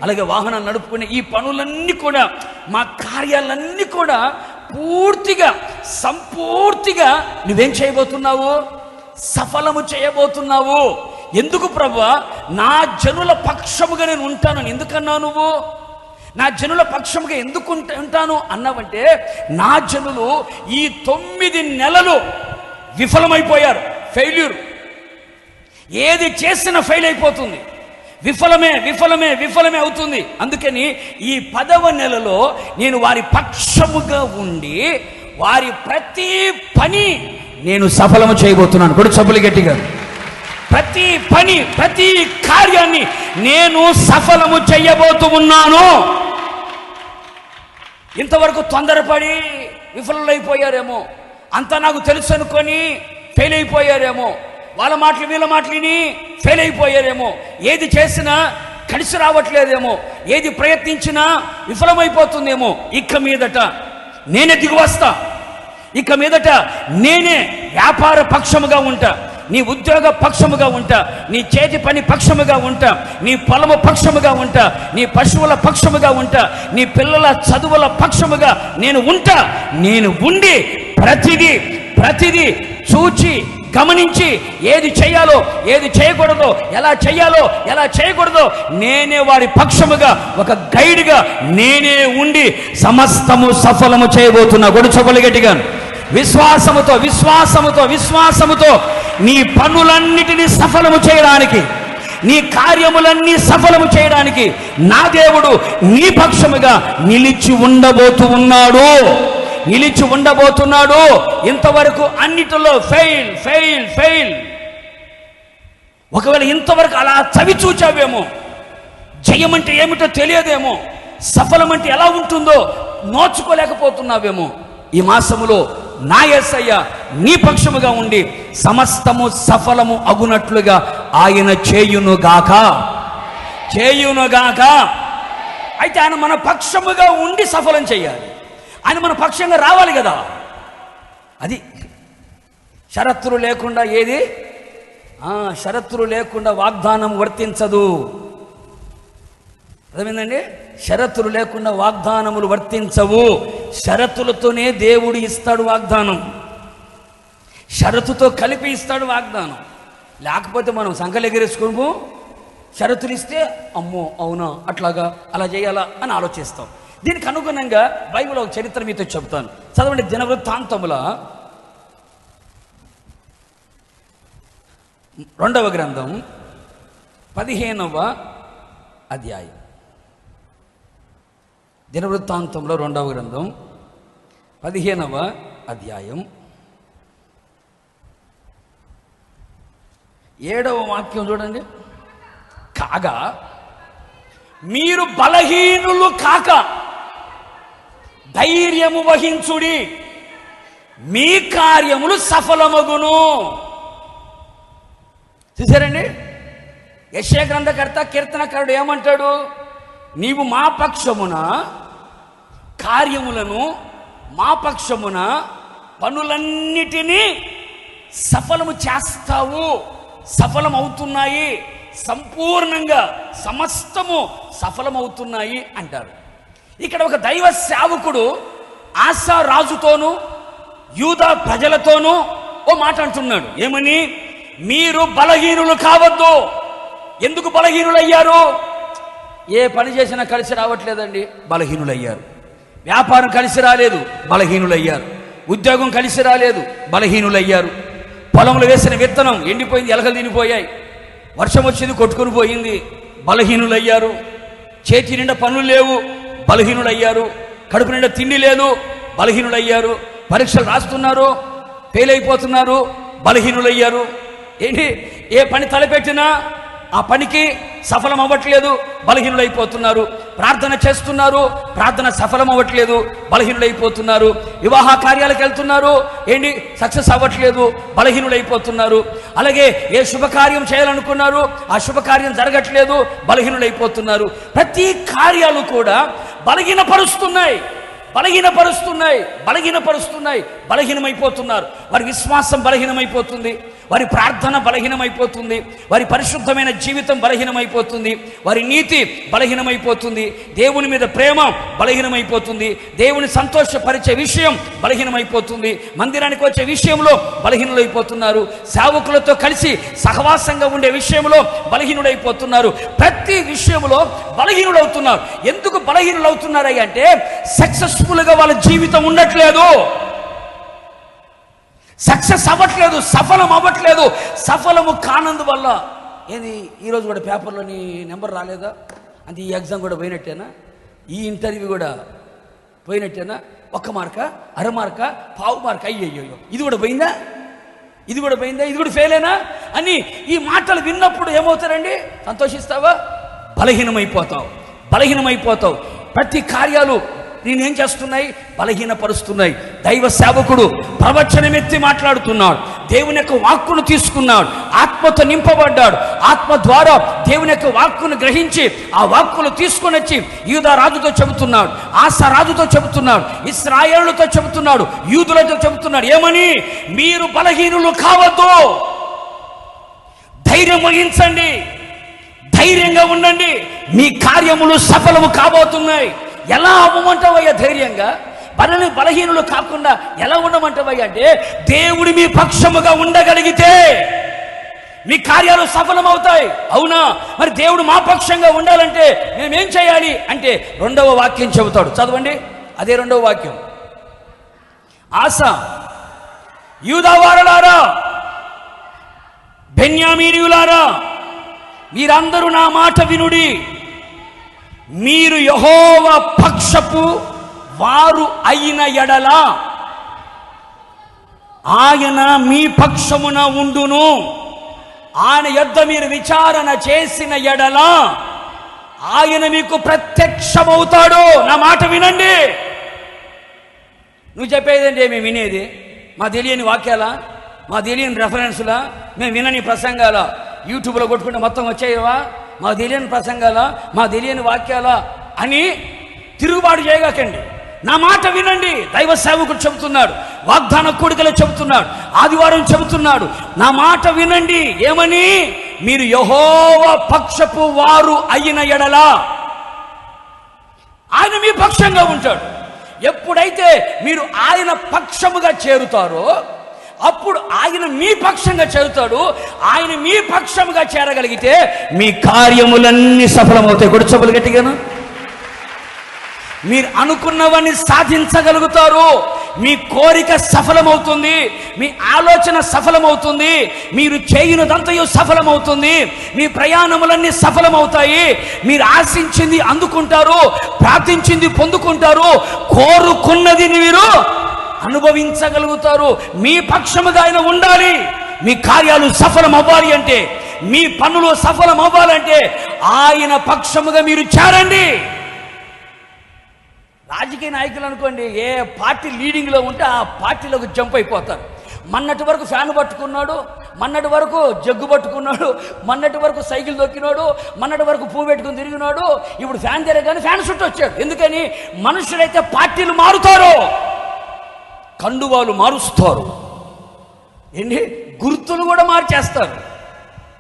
అలాగే వాహనాలు నడుపుకునే ఈ పనులన్నీ కూడా, మా కార్యాలన్నీ కూడా పూర్తిగా సంపూర్తిగా నువ్వేం చేయబోతున్నావు? సఫలము చేయబోతున్నావు. ఎందుకు ప్రభువా? నా జనుల పక్షముగా నేను ఉంటాను. ఎందుకన్నావు నువ్వు? నా జనుల పక్షముగా ఎందుకు ఉంటాను అన్నావంటే, నా జనులు ఈ 9 నెలలు విఫలమైపోయారు. ఫెయిల్యూర్, ఏది చేసినా ఫెయిల్ అయిపోతుంది, విఫలమే అవుతుంది. అందుకని ఈ 10వ నెలలో నేను వారి పక్షముగా ఉండి వారి ప్రతి పని నేను సఫలము చేయబోతున్నాను. కూడా చెప్పులు గట్టిగా. ప్రతి పని, ప్రతి కార్యాన్ని నేను సఫలము చేయబోతూ ఉన్నాను. ఇంతవరకు తొందరపడి విఫలమైపోయారేమో, అంతా నాకు తెలుసు అనుకొని ఫెయిల్ అయిపోయారేమో, వాళ్ళ మాటలు వీళ్ళ మాటలని ఫెయిల్ అయిపోయారేమో, ఏది చేసినా కలిసి రావట్లేదేమో, ఏది ప్రయత్నించినా విఫలమైపోతుందేమో. ఇక మీదట నేనే దిగువస్తా, ఇక మీదట నేనే వ్యాపార పక్షముగా ఉంటా, నీ ఉద్యోగ పక్షముగా ఉంటా, నీ చేతి పని పక్షముగా ఉంటా, నీ పొలము పక్షముగా ఉంటా, నీ పశువుల పక్షముగా ఉంటా, నీ పిల్లల చదువుల పక్షముగా నేను ఉంటా. నేను ఉండి ప్రతిదీ చూచి గమనించి ఏది చేయాలో, ఏది చేయకూడదో, ఎలా చేయకూడదో నేనే వారి పక్షముగా, ఒక గైడ్గా నేనే ఉండి సమస్తము సఫలము చేయబోతున్నా. గొడుచబలు గట్టిగా విశ్వాసముతో నీ పనులన్నిటినీ సఫలము చేయడానికి, నీ కార్యములన్నీ సఫలము చేయడానికి నా దేవుడు నీ పక్షముగా నిలిచి ఉండబోతున్నాడు. ఇంతవరకు అన్నిటిలో ఫెయిల్. ఒకవేళ ఇంతవరకు అలా చవి చూచావేమో, జయం అంటే ఏమిటో తెలియదేమో, సఫలం అంటే ఎలా ఉంటుందో నోచుకోలేకపోతున్నావేమో. ఈ మాసములో నా యేసయ్య నీ పక్షముగా ఉండి సమస్తము సఫలము అగునట్లుగా ఆయన చేయునుగాక. అయితే ఆయన మన పక్షముగా ఉండి సఫలం చేయాలి. ఆయన మన పక్షంగా రావాలి కదా. అది షరతులు లేకుండా షరతులు లేకుండా వాగ్దానం వర్తించదు. అర్థమైందండి? షరతులు లేకుండా వాగ్దానములు వర్తించవు. షరతులతోనే దేవుడు ఇస్తాడు వాగ్దానం, షరతుతో కలిపి ఇస్తాడు వాగ్దానం. లేకపోతే మనం సంకలు ఎగిరేసుకుని షరతులు ఇస్తే అమ్మో అవునా అట్లాగా అలా చేయాలా అని ఆలోచిస్తాం. దీనికి అనుగుణంగా బైబిల్ ఒక చరిత్ర మీతో చెప్తాను. చదవండి. దినవృత్తాంతముల 2వ గ్రంథం 15వ అధ్యాయం. దినవృత్తాంతంలో 2వ గ్రంథం 15వ అధ్యాయం 7వ వాక్యం చూడండి. కాగా మీరు బలహీనులు కాక ధైర్యము వహించుడి, మీ కార్యములు సఫలమగును. చూసారండి? యెషయా గ్రంథకర్త, కీర్తనకారుడు ఏమంటాడు? నీవు మా పక్షమున కార్యములను, మా పక్షమున పనులన్నిటినీ సఫలము చేస్తావు, సఫలమవుతున్నాయి, సంపూర్ణంగా సమస్తము సఫలమవుతున్నాయి అంటారు. ఇక్కడ ఒక దైవ సేవకుడు ఆసా రాజుతోనూ యూదా ప్రజలతోనూ ఓ మాట అంటున్నాడు. ఏమని? మీరు బలహీనులు కావద్దు. ఎందుకు బలహీనులయ్యారు? ఏ పని చేసినా కలిసి రావట్లేదండి, బలహీనులయ్యారు. వ్యాపారం కలిసి రాలేదు, బలహీనులయ్యారు. ఉద్యోగం కలిసి రాలేదు, బలహీనులయ్యారు. పొలంలో వేసిన విత్తనం ఎండిపోయింది, ఎలకలు తినిపోయాయి. వర్షం వచ్చింది, కొట్టుకుని పోయింది, బలహీనులయ్యారు. చేతి నిండా పనులు లేవు, బలహీనులయ్యారు. కడుపు నిండా తిండి లేదు, బలహీనులయ్యారు. పరీక్షలు రాస్తున్నారు, ఫెయిల్ అయిపోతున్నారు, బలహీనులయ్యారు. ఏంటి? ఏ పని తలపెట్టినా ఆ పనికి సఫలం అవ్వట్లేదు, బలహీనులైపోతున్నారు. ప్రార్థన చేస్తున్నారు, ప్రార్థన సఫలం అవ్వట్లేదు, బలహీనులైపోతున్నారు. వివాహ కార్యాలకు వెళ్తున్నారు, ఏంటి? సక్సెస్ అవ్వట్లేదు, బలహీనులైపోతున్నారు. అలాగే ఏ శుభకార్యం చేయాలనుకున్నారు, ఆ శుభకార్యం జరగట్లేదు, బలహీనులైపోతున్నారు. ప్రతి కార్యాలు కూడా బలహీనపరుస్తున్నాయి, బలహీనమైపోతున్నారు. వారి విశ్వాసం బలహీనమైపోతుంది, వారి ప్రార్థన బలహీనమైపోతుంది, వారి పరిశుద్ధమైన జీవితం బలహీనమైపోతుంది, వారి నీతి బలహీనమైపోతుంది, దేవుని మీద ప్రేమ బలహీనమైపోతుంది, దేవుని సంతోషపరిచే విషయం బలహీనమైపోతుంది, మందిరానికి వచ్చే విషయంలో బలహీనులైపోతున్నారు, సేవకులతో కలిసి సహవాసంగా ఉండే విషయంలో బలహీనులైపోతున్నారు. ప్రతి విషయంలో బలహీనులవుతున్నారు. ఎందుకు బలహీనులవుతున్నారై అంటే సక్సెస్ఫుల్గా వాళ్ళ జీవితం ఉండట్లేదు, సక్సెస్ అవ్వట్లేదు, సఫలం అవ్వట్లేదు. సఫలము కానందువల్ల ఏది? ఈరోజు కూడా పేపర్లో నీ నెంబర్ రాలేదా అంటే ఈ ఎగ్జామ్ కూడా పోయినట్టేనా, ఈ ఇంటర్వ్యూ కూడా పోయినట్టేనా? 1 మార్కా, 1/2 మార్కా, 1/2 మార్కా, అయ్యయ్యో ఇది కూడా పోయిందా, ఇది కూడా ఫెయిలేనా అని ఈ మాటలు విన్నప్పుడు ఏమవుతారండి? సంతోషిస్తావా? బలహీనమైపోతావు. ప్రతి కార్యాలు నేనేం చేస్తున్నాయి? బలహీనపరుస్తున్నాయి. దైవ సేవకుడు ప్రవచనమెత్తి మాట్లాడుతున్నాడు, దేవుని యొక్క వాక్కును తీసుకున్నాడు, ఆత్మతో నింపబడ్డాడు. ఆత్మ ద్వారా దేవుని యొక్క వాక్కును గ్రహించి ఆ వాక్కులు తీసుకొని వచ్చి యూదా రాజుతో చెబుతున్నాడు, ఆసా రాజుతో చెబుతున్నాడు, ఇశ్రాయేలుతో చెబుతున్నాడు, యూదులతో చెబుతున్నాడు. ఏమని? మీరు బలహీనులు కావద్దు, ధైర్యం వహించండి, ధైర్యంగా ఉండండి, మీ కార్యములు సఫలము కాబోతున్నాయి. ఎలా అవ్వమంటావయ్యా ధైర్యంగా? బలహీనులు కాకుండా ఎలా ఉండమంటావయ్యా అంటే దేవుడు మీ పక్షముగా ఉండగలిగితే మీ కార్యాలు సఫలమవుతాయి. అవునా? మరి దేవుడు మా పక్షంగా ఉండాలంటే మేమేం చేయాలి అంటే 2వ వాక్యం చెబుతాడు, చదవండి. అదే 2వ వాక్యం. ఆసా, యూదావారులారా, బెన్యామీనీయులారా, మీరందరూ నా మాట వినుడి. మీరు యెహోవా పక్షపు వారు అయిన ఎడల ఆయన మీ పక్షమున ఉండును. ఆయన యొద్ద మీరు విచారణ చేసిన ఎడల ఆయన మీకు ప్రత్యక్షమవుతాడు. నా మాట వినండి. నువ్వు చెప్పేదండి మేము వినేది? మా తెలియని వాక్యాలా, మా తెలియని రెఫరెన్స్లా, మేము వినని ప్రసంగాల యూట్యూబ్లో కొట్టుకుంటే మొత్తం వచ్చేయవా? మా తెలియని ప్రసంగాల, మా తెలియని వాక్యాల అని తిరుగుబాటు చేయగాకండి. నా మాట వినండి. దైవ సేవకుడు చెబుతున్నాడు, వాగ్దాన కోడికలు చెబుతున్నాడు, ఆదివారం చెబుతున్నాడు. నా మాట వినండి. ఏమని? మీరు యెహోవా పక్షపు వారు అయిన ఎడల ఆయన మీ పక్షంగా ఉంటాడు. ఎప్పుడైతే మీరు ఆయన పక్షముగా చేరుతారో అప్పుడు ఆయన మీ పక్షంగా చేరుతాడు. ఆయన మీ పక్షముగా చేరగలిగితే మీ కార్యములన్నీ సఫలమవుతాయి. కొడుచబులు గట్టిగాను. మీరు అనుకున్నవన్నీ సాధించగలుగుతారు. మీ కోరిక సఫలమవుతుంది, మీ ఆలోచన సఫలమవుతుంది, మీరు చేయునదంతయు సఫలమవుతుంది, మీ ప్రయాణములన్నీ సఫలమవుతాయి. మీరు ఆశించింది అందుకుంటారు, ప్రార్థించింది పొందుకుంటారు, కోరుకున్నది మీరు అనుభవించగలుగుతారు. మీ పక్షముగా ఆయన ఉండాలి. మీ కార్యాలు సఫలం అవ్వాలి అంటే, మీ పనులు సఫలం అవ్వాలంటే ఆయన పక్షముగా మీరు చేరండి. రాజకీయ నాయకులు అనుకోండి, ఏ పార్టీ లీడింగ్లో ఉంటే ఆ పార్టీలోకి జంప్ అయిపోతారు. మొన్నటి వరకు ఫ్యాన్ పట్టుకున్నాడు, మొన్నటి వరకు జగ్గు పట్టుకున్నాడు, మొన్నటి వరకు సైకిల్ దొక్కినాడు, మొన్నటి వరకు పువ్వు పెట్టుకుని తిరిగినాడు, ఇప్పుడు ఫ్యాన్ తిరగగానే ఫ్యాన్ చుట్టూ వచ్చాడు. ఎందుకని? మనుషులైతే పార్టీలు మారుతారు, కండువాలు మారుస్తారు, ఏంటి గుర్తులు కూడా మార్చేస్తారు.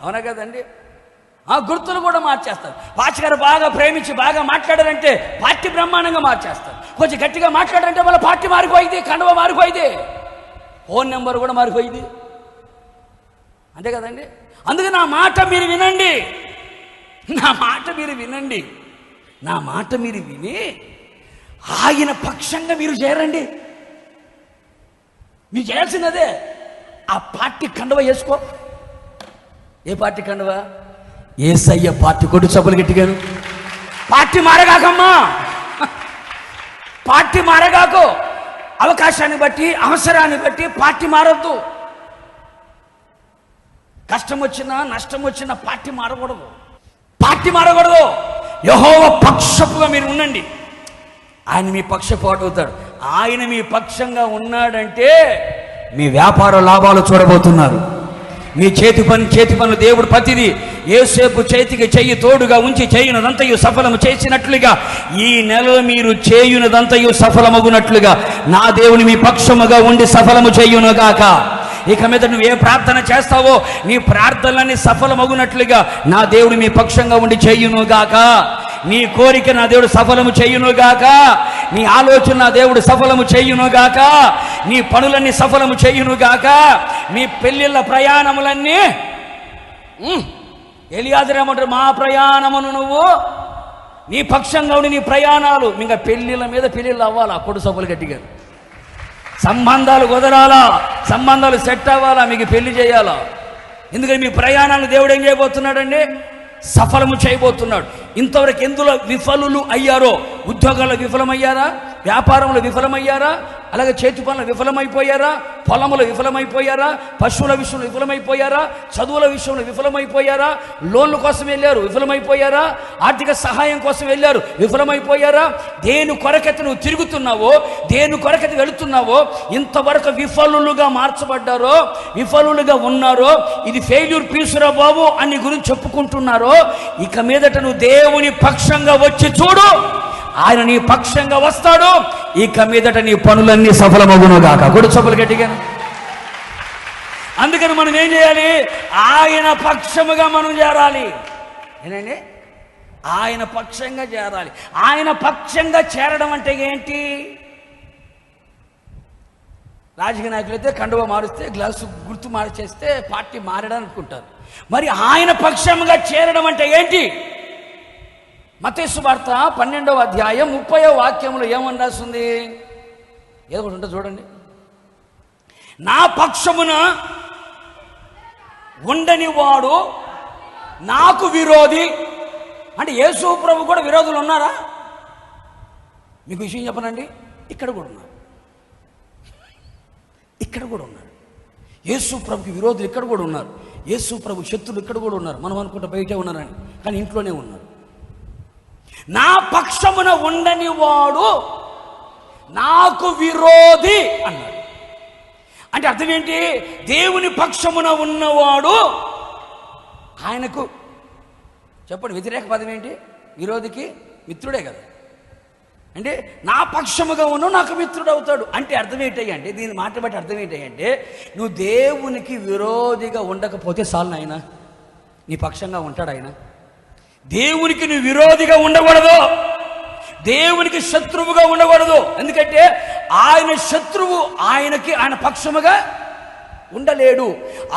అవునా కదండి? ఆ గుర్తులు కూడా మార్చేస్తారు. పాచిగారు బాగా ప్రేమించి బాగా మాట్లాడారంటే పార్టీ బ్రహ్మాండంగా మార్చేస్తారు. కొంచెం గట్టిగా మాట్లాడారంటే వాళ్ళ పార్టీ మారిపోయింది, కండువ మారిపోయింది, ఫోన్ నెంబర్ కూడా మారిపోయింది. అంతే కదండి? అందుకే నా మాట మీరు వినండి, నా మాట మీరు వినండి, నా మాట మీరు విని ఆయన పక్షంగా మీరు చేరండి. మీరు చేయాల్సినదే ఆ పార్టీ కండువ వేసుకో. ఏ పార్టీ కండువ? యేసయ్య పార్టీ. కొట్టు చప్పులు గట్టిగాను. Party మారగాకమ్మా, party మారగాకు. అవకాశాన్ని బట్టి అవసరాన్ని బట్టి పార్టీ మారద్దు. కష్టం వచ్చినా నష్టం వచ్చినా పార్టీ మారకూడదు, పార్టీ మారకూడదు. యెహోవా పక్షపుగా మీరు ఉండండి, ఆయన మీ పక్షపాటు అవుతాడు. ఆయన మీ పక్షంగా ఉన్నాడంటే మీ వ్యాపార లాభాలు చూడబోతున్నారు. మీ చేతి పనులు దేవుడు ప్రతిదీ యోసేపు చేతికి చెయ్యి తోడుగా ఉంచి చేయునదంతయు సఫలము చేసినట్లుగా ఈ నెలలో మీరు చేయునదంతయు సఫలమగునట్లుగా నా దేవుని మీ పక్షముగా ఉండి సఫలము చేయునుగాక. ఇక మీద నువ్వు ఏ ప్రార్థన చేస్తావో నీ ప్రార్థనలన్నీ సఫలమగునట్లుగా నా దేవుడు మీ పక్షంగా ఉండి చేయునుగాక. నీ కోరిక నా దేవుడు సఫలము చేయునుగాక. నీ ఆలోచన నా దేవుడు సఫలము చేయునుగాక. నీ పనులన్నీ సఫలము చేయునుగాక. మీ పెళ్ళిళ్ళ ప్రయాణములన్నీ ఎలియాజరేమంటారు, మా ప్రయాణమును నువ్వు నీ పక్షంగా ఉండి నీ ప్రయాణాలు. ఇంకా పెళ్ళిళ్ళ మీద పెళ్ళిళ్ళు అవ్వాలా, కొడు సభలు గట్టిగా సంబంధాలు కుదరాలా, సంబంధాలు సెట్ అవ్వాలా, మీకు పెళ్లి చేయాలా. ఎందుకని మీ ప్రయాణాలు దేవుడు ఏం చేయబోతున్నాడండి? సఫలము చేయబోతున్నాడు. ఇంతవరకు ఎందులో విఫలులు అయ్యారో, ఉద్యోగాల్లో విఫలమయ్యారా, వ్యాపారంలో విఫలమయ్యారా, అలాగే చేతి పనులు విఫలమైపోయారా, పొలంలో విఫలమైపోయారా, పశువుల విషయంలో విఫలమైపోయారా, చదువుల విషయంలో విఫలమైపోయారా, లోన్ల కోసం వెళ్ళారు విఫలమైపోయారా, ఆర్థిక సహాయం కోసం వెళ్ళారు విఫలమైపోయారా, దేని కొరకెత్తి నువ్వు తిరుగుతున్నావో, దేని కొరకెత్తి వెళుతున్నావో ఇంతవరకు విఫలులుగా మార్చబడ్డారో, విఫలులుగా ఉన్నారో, ఇది ఫెయిల్యూర్ పీసురా బాబు అని గురించి చెప్పుకుంటున్నారో, ఇక మీదట నువ్వు దేవుని పక్షంగా వచ్చి చూడు, ఆయన నీ పక్షంగా వస్తాడు. ఇక మీదట నీ పనులన్నీ సఫలమగునుగాక. కొడు చప్పులు గట్టిగా. అందుకని మనం ఏం చేయాలి? ఆయన పక్షముగా మనం చేరాలి. ఏనండి? ఆయన పక్షంగా చేరాలి. ఆయన పక్షంగా చేరడం అంటే ఏంటి? రాజకీయ నాయకులు అయితే కండువ మారుస్తే, గ్లాసు గుర్తు మార్చేస్తే పార్టీ మారడం అనుకుంటారు. మరి ఆయన పక్షంగా చేరడం అంటే ఏంటి? మత్తయి సువార్త 12వ అధ్యాయం 30వ వాక్యంలో ఏమని రాస్తుంది? ఏదో ఒకటి ఉంటుంది చూడండి. నా పక్షమున ఉండని వాడు నాకు విరోధి. అంటే యేసు ప్రభు కూడా విరోధులు ఉన్నారా? మీకు విషయం చెప్పనండి, ఇక్కడ కూడా ఉన్నారు, ఇక్కడ కూడా ఉన్నారు. యేసు ప్రభుకి విరోధులు ఇక్కడ కూడా ఉన్నారు. యేసు ప్రభు శత్రులు ఇక్కడ కూడా ఉన్నారు. మనం అనుకుంటే బయటే ఉన్నారని, కానీ ఇంట్లోనే ఉన్నారు. నా పక్షమున ఉండని వాడు నాకు విరోధి అన్నాడు. అంటే అర్థం ఏంటి? దేవుని పక్షమున ఉన్నవాడు ఆయనకు, చెప్పండి, వ్యతిరేక పదం ఏంటి? విరోధికి మిత్రుడే కదా. అంటే నా పక్షముగా ఉన్న నాకు మిత్రుడు అవుతాడు అంటే అర్థం ఏంటంటే, దీని మాట బట్టి అర్థం ఏంటంటే, నువ్వు దేవునికి విరోధిగా ఉండకపోతే చాలు, ఆయన నీ పక్షంగా ఉంటాడు. ఆయన దేవునికి నువ్వు విరోధిగా ఉండకూడదు, దేవునికి శత్రువుగా ఉండకూడదు. ఎందుకంటే ఆయన శత్రువు ఆయన పక్షముగా ఉండలేడు.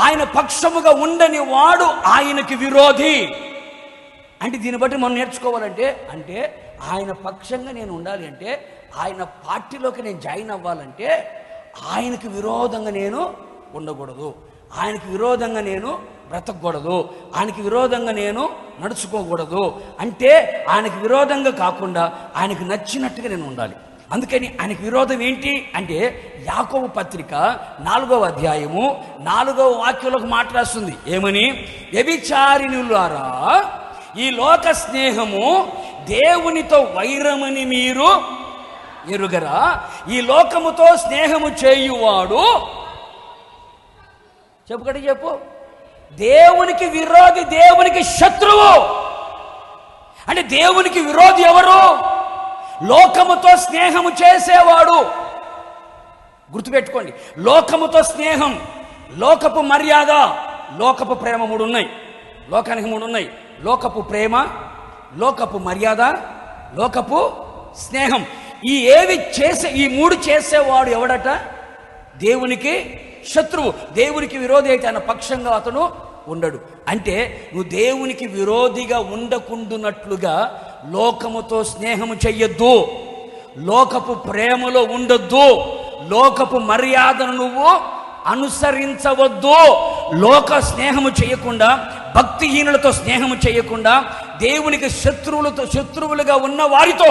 ఆయన పక్షముగా ఉండని వాడు ఆయనకి విరోధి. అంటే దీన్ని బట్టి మనం నేర్చుకోవాలంటే, అంటే ఆయన పక్షంగా నేను ఉండాలి అంటే, ఆయన పార్టీలోకి నేను జాయిన్ అవ్వాలంటే ఆయనకి విరోధంగా నేను ఉండకూడదు, ఆయనకి విరోధంగా నేను బ్రతకూడదు, ఆయనకి విరోధంగా నేను నడుచుకోకూడదు. అంటే ఆయనకి విరోధంగా కాకుండా ఆయనకు నచ్చినట్టుగా నేను ఉండాలి. అందుకని ఆయనకి విరోధం ఏంటి అంటే, యాకోబు పత్రిక 4వ అధ్యాయము 4వ వాక్యంలోకి మాట్లాడుతుంది. ఏమని? వ్యభిచారిణులారా, ఈ లోక స్నేహము దేవునితో వైరమని మీరు ఎరుగరా? ఈ లోకముతో స్నేహము చేయువాడు, చెప్పు, దేవునికి విరోధి, దేవునికి శత్రువు. అంటే దేవునికి విరోధి ఎవరు? లోకముతో స్నేహము చేసేవాడు. గుర్తుపెట్టుకోండి. లోకముతో స్నేహం, లోకపు మర్యాద, లోకపు ప్రేమ 3 ఉన్నాయి. లోకానికి 3 ఉన్నాయి. లోకపు ప్రేమ, లోకపు మర్యాద, లోకపు స్నేహం. ఈ 3 చేసేవాడు ఎవడట? దేవునికి శత్రువు. దేవునికి విరోధి అయితే ఆయన పక్షంగా అతను ఉండడు. అంటే నువ్వు దేవునికి విరోధిగా ఉండకుండునట్లుగా లోకముతో స్నేహము చెయ్యొద్దు, లోకపు ప్రేమలో ఉండొద్దు, లోకపు మర్యాదను నువ్వు అనుసరించవద్దు. లోక స్నేహము చేయకుండా, భక్తిహీనులతో స్నేహము చేయకుండా, దేవునికి శత్రువులుగా ఉన్న వారితో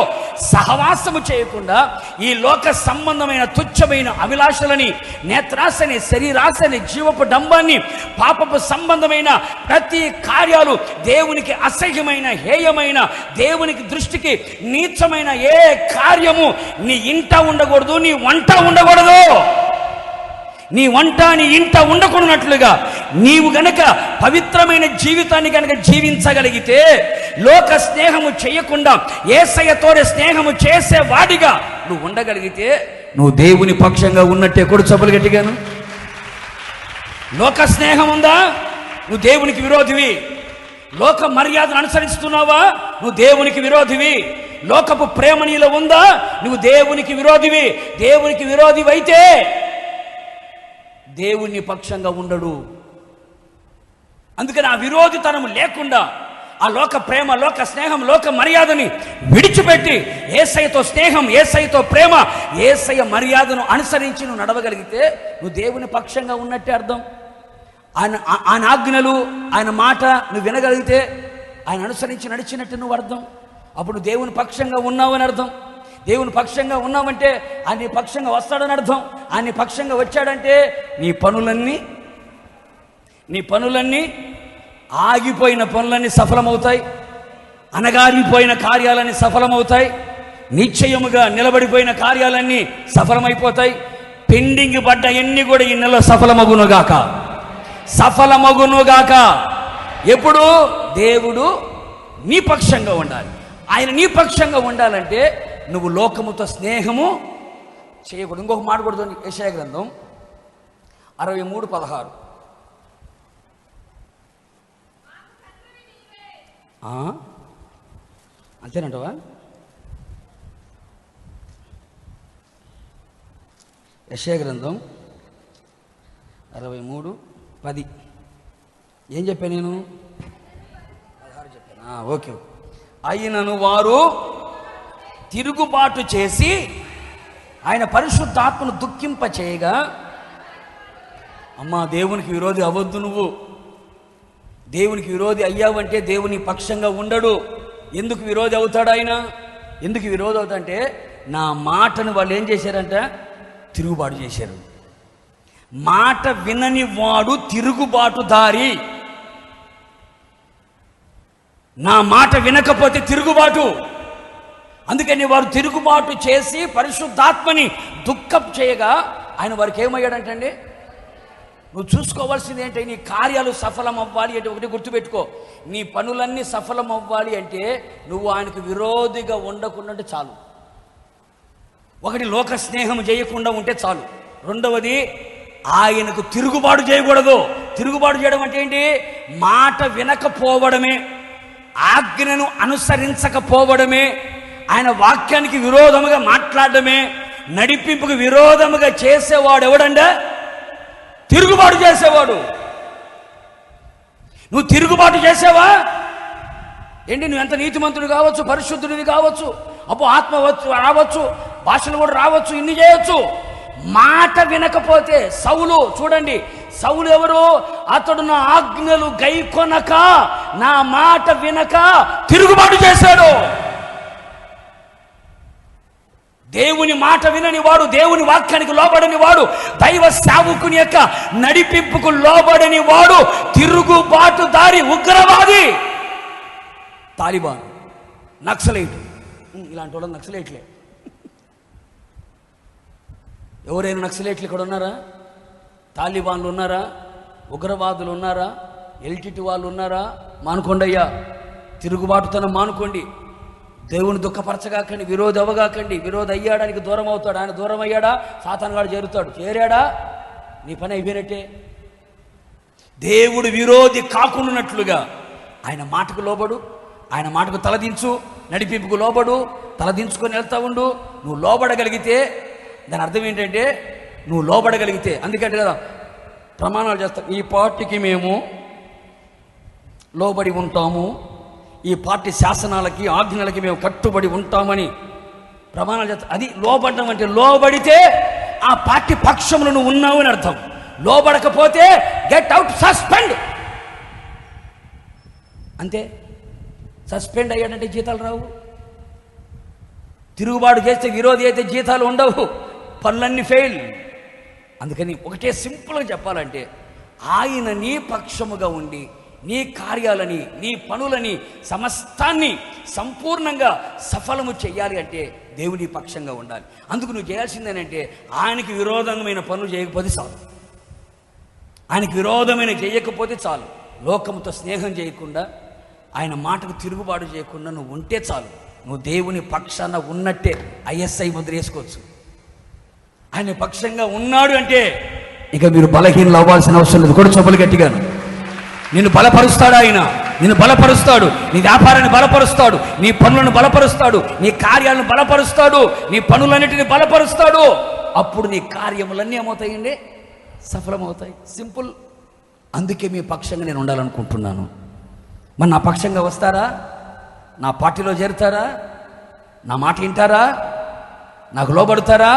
సహవాసము చేయకుండా, ఈ లోక సంబంధమైన తుచ్చమైన అభిలాషలని, నేత్రాశని, శరీరాశని, జీవపు డంబాన్ని, పాపపు సంబంధమైన ప్రతి కార్యాలు, దేవునికి అసహ్యమైన, హేయమైన, దేవునికి దృష్టికి నీచమైన ఏ కార్యము నీ ఇంట ఉండకూడదు, నీ వంట ఉండకూడదు. నీ వంట నీ ఇంట ఉండకున్నట్లుగా నీవు గనక పవిత్రమైన జీవితాన్ని గనక జీవించగలిగితే, లోక స్నేహము చేయకుండా యేసయ్యతోనే స్నేహము చేసేవాడిగా నువ్వు ఉండగలిగితే, నువ్వు దేవుని పక్షంగా ఉన్నట్టే. కొడు చప్పులు గట్టిగాను. లోక స్నేహం ఉందా? నువ్వు దేవునికి విరోధివి. లోక మర్యాదను అనుసరిస్తున్నావా? నువ్వు దేవునికి విరోధివి. లోకపు ప్రేమ నీలో ఉందా? నువ్వు దేవునికి విరోధివి. దేవునికి విరోధివైతే దేవుని పక్షంగా ఉండడు. అందుకని ఆ విరోధితనము లేకుండా, ఆ లోక ప్రేమ, లోక స్నేహం, లోక మర్యాదని విడిచిపెట్టి యేసయ్యతో స్నేహం, యేసయ్యతో ప్రేమ, యేసయ్య మర్యాదను అనుసరించి నువ్వు నడవగలిగితే నువ్వు దేవుని పక్షంగా ఉన్నట్టే అర్థం. ఆయన ఆజ్ఞలు, ఆయన మాట నువ్వు వినగలిగితే, ఆయన అనుసరించి నడిచినట్టు నువ్వు అర్థం. అప్పుడు దేవుని పక్షంగా ఉన్నావని అర్థం. దేవుని పక్షంగా ఉన్నామంటే ఆయన నీ పక్షంగా వస్తాడని అర్థం. ఆయన నీ పక్షంగా వచ్చాడంటే నీ పనులన్నీ ఆగిపోయిన పనులన్నీ సఫలమవుతాయి, అనగారిపోయిన కార్యాలన్నీ సఫలమవుతాయి, నిశ్చయముగా నిలబడిపోయిన కార్యాలన్నీ సఫలమైపోతాయి. పెండింగ్ పడ్డ ఎన్ని కూడా ఈ నెలలో సఫలమగునుగాక. ఎప్పుడు? దేవుడు నీ పక్షంగా ఉండాలి. ఆయన నీ పక్షంగా ఉండాలంటే నువ్వు లోకముతో స్నేహము చేయకూడదు. ఇంకొక మాట కూడా యెషయా గ్రంథం 63:16. అంతేనంటవా? యెషయా గ్రంథం 63:10. ఏం చెప్పాను నేను? 16 చెప్పాను. ఓకే. అయినను వారు తిరుగుబాటు చేసి ఆయన పరిశుద్ధాత్మను దుఃఖింప చేయగా, అమ్మా దేవునికి విరోధి అవ్వద్దు. నువ్వు దేవునికి విరోధి అయ్యావంటే దేవుని పక్షంగా ఉండడు. ఎందుకు విరోధి అవుతాడు ఆయన? ఎందుకు విరోధి అవుతాడంటే, నా మాటను వాళ్ళు ఏం చేశారంట? తిరుగుబాటు చేశారు. మాట వినని వాడు తిరుగుబాటుదారి. నా మాట వినకపోతే తిరుగుబాటు. అందుకని వారు తిరుగుబాటు చేసి పరిశుద్ధాత్మని దుఃఖం చేయగా ఆయన వారికి ఏమయ్యాడంటండి? నువ్వు చూసుకోవాల్సింది ఏంటి? నీ కార్యాలు సఫలం అవ్వాలి అంటే ఒకటి గుర్తుపెట్టుకో, నీ పనులన్నీ సఫలం అవ్వాలి అంటే నువ్వు ఆయనకు విరోధిగా ఉండకుండా చాలు. ఒకటి, లోక స్నేహం చేయకుండా ఉంటే చాలు. రెండవది, ఆయనకు తిరుగుబాటు చేయకూడదు. తిరుగుబాటు చేయడం అంటే ఏంటి? మాట వినకపోవడమే, ఆజ్ఞను అనుసరించకపోవడమే, ఆయన వాక్యానికి విరోధముగా మాట్లాడడమే, నడిపింపుకు విరోధముగా చేసేవాడు ఎవడంటే? తిరుగుబాటు చేసేవాడు. నువ్వు తిరుగుబాటు చేసావా ఏంటి? నువ్వు ఎంత నీతిమంతుడు కావచ్చు, పరిశుద్ధుడివి కావచ్చు, అప్పుడు ఆత్మ రావచ్చు, భాషలు కూడా రావచ్చు, ఇన్ని చేయొచ్చు. మాట వినకపోతే సౌలు చూడండి, సౌలు ఎవరు? అతడు నా ఆజ్ఞలు గైకొనక, నా మాట వినక తిరుగుబాటు చేశాడు. దేవుని మాట వినని వాడు, దేవుని వాక్యానికి లోబడని వాడు, దైవ సేవకుని యొక్క నడిపింపుకు లోబడని వాడు తిరుగుబాటుదారి, ఉగ్రవాది, తాలిబాన్, నక్సలైట్. ఇలాంటి వాళ్ళు నక్సలైట్లే. ఎవరైనా నక్సలైట్లు ఇక్కడ ఉన్నారా? తాలిబాన్లు ఉన్నారా? ఉగ్రవాదులు ఉన్నారా? ఎల్టీటీ వాళ్ళు ఉన్నారా? మానుకోండి అయ్యా, తిరుగుబాటుతనం మానుకోండి. దేవుని దుఃఖపరచగాకండి, విరోధి అవ్వగాకండి. విరోధి అయ్యాడానికి దూరం అవుతాడు. ఆయన దూరం అయ్యాడా సాతానుగాడు చేరుతాడు. చేరాడా నీ పని అయిపోయినట్టే. దేవుడు విరోధి కాకుండానట్లుగా ఆయన మాటకు లోబడు, ఆయన మాటకు తలదించు, నడిపింపుకు లోబడు, తలదించుకొని వెళ్తా ఉండు. నువ్వు లోబడగలిగితే దాని అర్థం ఏంటంటే నువ్వు లోబడగలిగితే, అందుకంటే కదా ప్రమాణాలు చేస్తాం, ఈ పార్టీకి మేము లోబడి ఉంటాము, ఈ పార్టీ శాసనాలకి ఆజ్ఞలకి మేము కట్టుబడి ఉంటామని ప్రమాణాలు చేస్తాం. అది లోబడడం అంటే లోబడితే ఆ పార్టీ పక్షంలో నువ్వు ఉన్నావు అని అర్థం. లోబడకపోతే గెట్ అవుట్, సస్పెండ్ అంతే. సస్పెండ్ అయ్యాడంటే జీతాలు రావు. తిరుగుబాటు చేస్తే విరోధి అయితే జీతాలు ఉండవు, పనులన్నీ ఫెయిల్. అందుకని ఒకటే సింపుల్గా చెప్పాలంటే ఆయన నీ పక్షముగా ఉండి నీ కార్యాలని, నీ పనులని, సమస్తాన్ని సంపూర్ణంగా సఫలము చేయాలి అంటే దేవుని పక్షంగా ఉండాలి. అందుకు నువ్వు చేయాల్సిందేనంటే ఆయనకి విరోధమైన పనులు చేయకపోతే చాలు. ఆయనకి విరోధమైన చేయకపోతే చాలు. లోకముతో స్నేహం చేయకుండా, ఆయన మాటకు తిరుగుబాటు చేయకుండా నువ్వు ఉంటే చాలు. నువ్వు దేవుని పక్షాన ఉన్నట్టే. ఐఎస్ఐ ముద్ర వేసుకోవచ్చు. ఆయన పక్షంగా ఉన్నాడు అంటే ఇక మీరు బలహీనలు అవ్వాల్సిన అవసరం లేదు. కూడా చొప్పలు గట్టిగాను. నిన్ను బలపరుస్తాడు ఆయన, నిన్ను బలపరుస్తాడు, నీ వ్యాపారాన్ని బలపరుస్తాడు, నీ పనులను బలపరుస్తాడు, నీ కార్యాలను బలపరుస్తాడు, నీ పనులన్నిటిని బలపరుస్తాడు. అప్పుడు నీ కార్యములన్నీ ఏమవుతాయండి? సఫలమవుతాయి. సింపుల్. అందుకే మీ పక్షంగా నేను ఉండాలనుకుంటున్నాను. మరి నా పక్షంగా వస్తారా? నా పార్టీలో చేరుతారా? నా మాట వింటారా? నాకు లోబడతారా?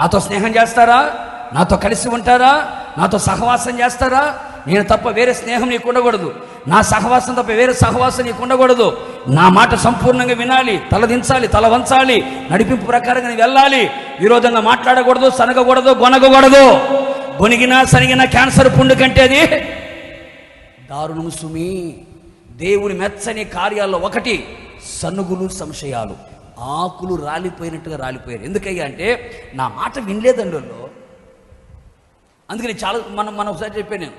నాతో స్నేహం చేస్తారా? నాతో కలిసి ఉంటారా? నాతో సహవాసం చేస్తారా? నేను తప్ప వేరే స్నేహం నీకు ఉండకూడదు. నా సహవాసం తప్ప వేరే సహవాసం నీకు ఉండకూడదు. నా మాట సంపూర్ణంగా వినాలి, తలదించాలి, తల వంచాలి, నడిపింపు ప్రకారంగా నేను వెళ్ళాలి. విరోధంగా మాట్లాడకూడదు, సనగకూడదు, గొనగకూడదు. గొనిగినా సనిగిన క్యాన్సర్ పుండు కంటే అది దారుణము సుమి. దేవుని మెచ్చని కార్యాల్లో ఒకటి సనుగులు, సంశయాలు. ఆకులు రాలిపోయినట్టుగా రాలిపోయారు. ఎందుకయ్యా అంటే నా మాట వినలేదండి వాళ్ళు. అందుకని చాలా మనం ఒకసారి చెప్పాను నేను,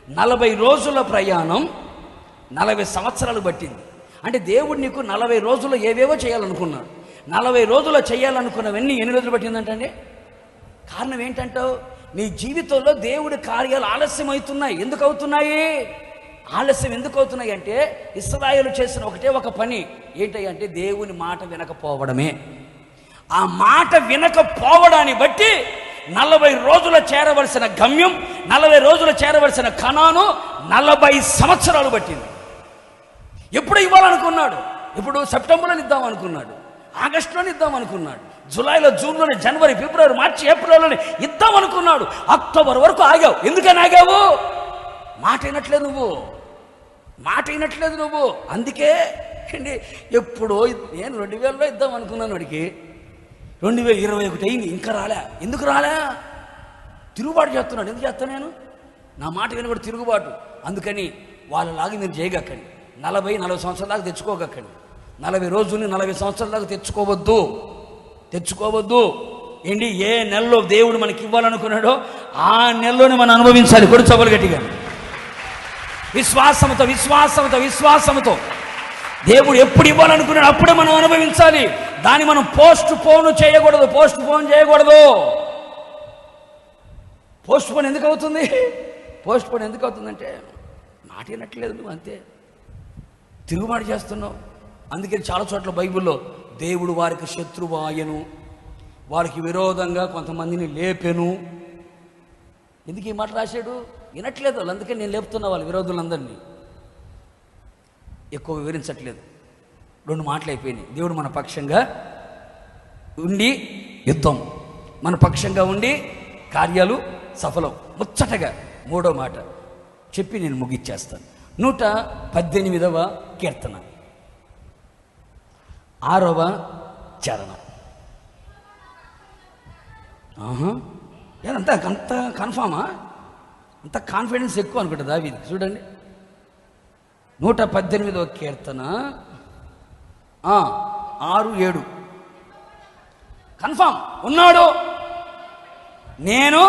40 రోజుల ప్రయాణం 40 సంవత్సరాలు పట్టింది. అంటే దేవుడు నీకు 40 రోజుల్లో ఏవేవో చేయాలనుకున్నాడు. 40 రోజుల్లో చేయాలనుకున్నవన్నీ ఎన్ని రోజులు పట్టిందంటే కారణం ఏంటంటావు? నీ జీవితంలో దేవుడి కార్యాలు ఆలస్యం అవుతున్నాయి. ఎందుకు అవుతున్నాయి? ఆలస్యం ఎందుకు అవుతున్నాయి అంటే ఇశ్రాయేలు చేసిన ఒకటే ఒక పని ఏంటంటే దేవుని మాట వినకపోవడమే. ఆ మాట వినకపోవడాన్ని బట్టి 40 రోజుల చేరవలసిన గమ్యం, 40 రోజుల చేరవలసిన కనాను 40 సంవత్సరాలు పట్టింది. ఎప్పుడు ఇవ్వాలనుకున్నాడు? ఇప్పుడు సెప్టెంబర్లో ఇద్దాం అనుకున్నాడు, ఆగస్టులోనే ఇద్దాం అనుకున్నాడు, జూలైలో, జూన్లోనే, జనవరి, ఫిబ్రవరి, మార్చి, ఏప్రిల్లోనే ఇద్దాం అనుకున్నాడు. అక్టోబర్ వరకు ఆగావు. ఎందుకని ఆగావు? మాట వినట్లేదు నువ్వు, మాట వినట్లేదు నువ్వు. అందుకే ఎప్పుడో నేను 2000లో ఇద్దాం అనుకున్నాను, వాడికి 2021 అయింది, ఇంకా రాలే. ఎందుకు రాలే? తిరుగుబాటు చేస్తున్నాడు. ఎందుకు చేస్తాను నేను? నా మాట వినబడి తిరుగుబాటు. అందుకని వాళ్ళలాగా మీరు చేయగక్కండి. 40 సంవత్సరాల దాకా తెచ్చుకోగక్కండి. 40 రోజుల్ని 40 సంవత్సరాల దాకా తెచ్చుకోవద్దు. ఏంటి? ఏ నెలలో దేవుడు మనకి ఇవ్వాలనుకున్నాడో ఆ నెలలోనే మనం అనుభవించాలి. కొడు చబలు గట్టిగా విశ్వాసంతో దేవుడు ఎప్పుడు ఇవ్వాలనుకున్నాడు అప్పుడే మనం అనుభవించాలి. దాన్ని మనం పోస్ట్ పోన్ చేయకూడదు. పోస్ట్ పోన్ ఎందుకు అవుతుంది? పోస్ట్ పోన్ ఎందుకు అవుతుందంటే మాట వినట్లేదు నువ్వు, అంతే. తిరుగుబాటు చేస్తున్నావు. అందుకని చాలా చోట్ల బైబిల్లో దేవుడు వారికి శత్రువు ఆయను, వారికి విరోధంగా కొంతమందిని లేపెను. ఎందుకు ఈ మాట రాశాడు? వినట్లేదు వాళ్ళు. అందుకని నేను లేపుతున్నా వాళ్ళ విరోధులందరినీ. ఎక్కువ వివరించట్లేదు. 2 మాటలు అయిపోయినాయి. దేవుడు మన పక్షంగా ఉండి యుద్ధం, మన పక్షంగా ఉండి కార్యాలు సఫలం. ముచ్చటగా 3వ మాట చెప్పి నేను ముగిచ్చేస్తాను. 118వ కీర్తన 6వ చరణం. అంత కన్ఫామా? అంత కాన్ఫిడెన్స్ ఎక్కువ అనుకుంటా దావీదు. చూడండి 118వ కీర్తన 6, 7 కన్ఫామ్ ఉన్నాడు. నేను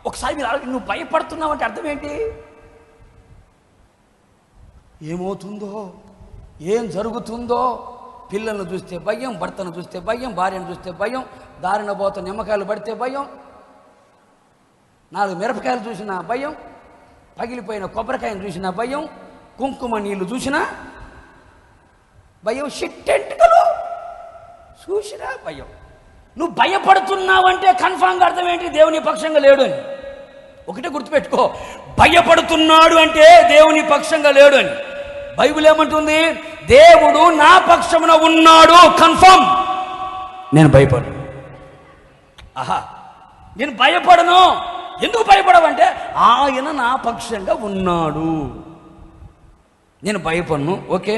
ఒకసారి మీరు నువ్వు భయపడుతున్నావు అంటే అర్థం ఏంటి? ఏమవుతుందో ఏం జరుగుతుందో, పిల్లలను చూస్తే భయం, భర్తను చూస్తే భయం, భార్యను చూస్తే భయం, దారిన పోత నిమ్మకాయలు పడితే భయం, 4 మిరపకాయలు చూసినా భయం, పగిలిపోయిన కొబ్బరికాయను చూసినా భయం, కుంకుమ నీళ్లు చూసినా భయం, షిట్టెంటుకలు చూసినా భయం. నువ్వు భయపడుతున్నావంటే కన్ఫామ్గా అర్థం ఏంటి? దేవుని పక్షంగా లేడు అని. ఒకటే గుర్తుపెట్టుకో, భయపడుతున్నాడు అంటే దేవుని పక్షంగా లేడు అని. బైబిల్ ఏమంటుంది? దేవుడు నా పక్షమున ఉన్నాడు, కన్ఫర్మ్. నేను భయపడను. ఆహా, నేను భయపడను. ఎందుకు భయపడవంటే ఆయన నా పక్షంగా ఉన్నాడు, నేను భయపడను. ఓకే,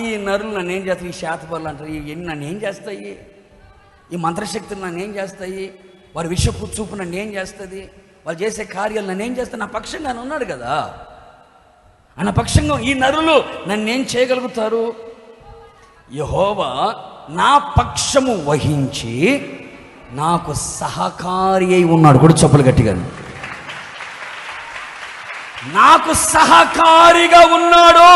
ఈ నరులు నన్ను ఏం చేస్తాయి? ఈ శాతపరులు అంటారు, ఇవన్నీ నన్ను ఏం చేస్తాయి? ఈ మంత్రశక్తులు నన్ను ఏం చేస్తాయి? వారి విషపు చూపు నన్ను ఏం చేస్తుంది? వాళ్ళు చేసే కార్యాలు నన్ను ఏం చేస్తాయి? నా పక్షంగా ఉన్నాడు కదా. నా పక్షంగా ఈ నరులు నన్ను ఏం చేయగలుగుతారు? యెహోవా నా పక్షము వహించి నాకు సహకారి అయి ఉన్నాడు. కూడా చెప్పులు గట్టిగా, నాకు సహకారిగా ఉన్నాడు.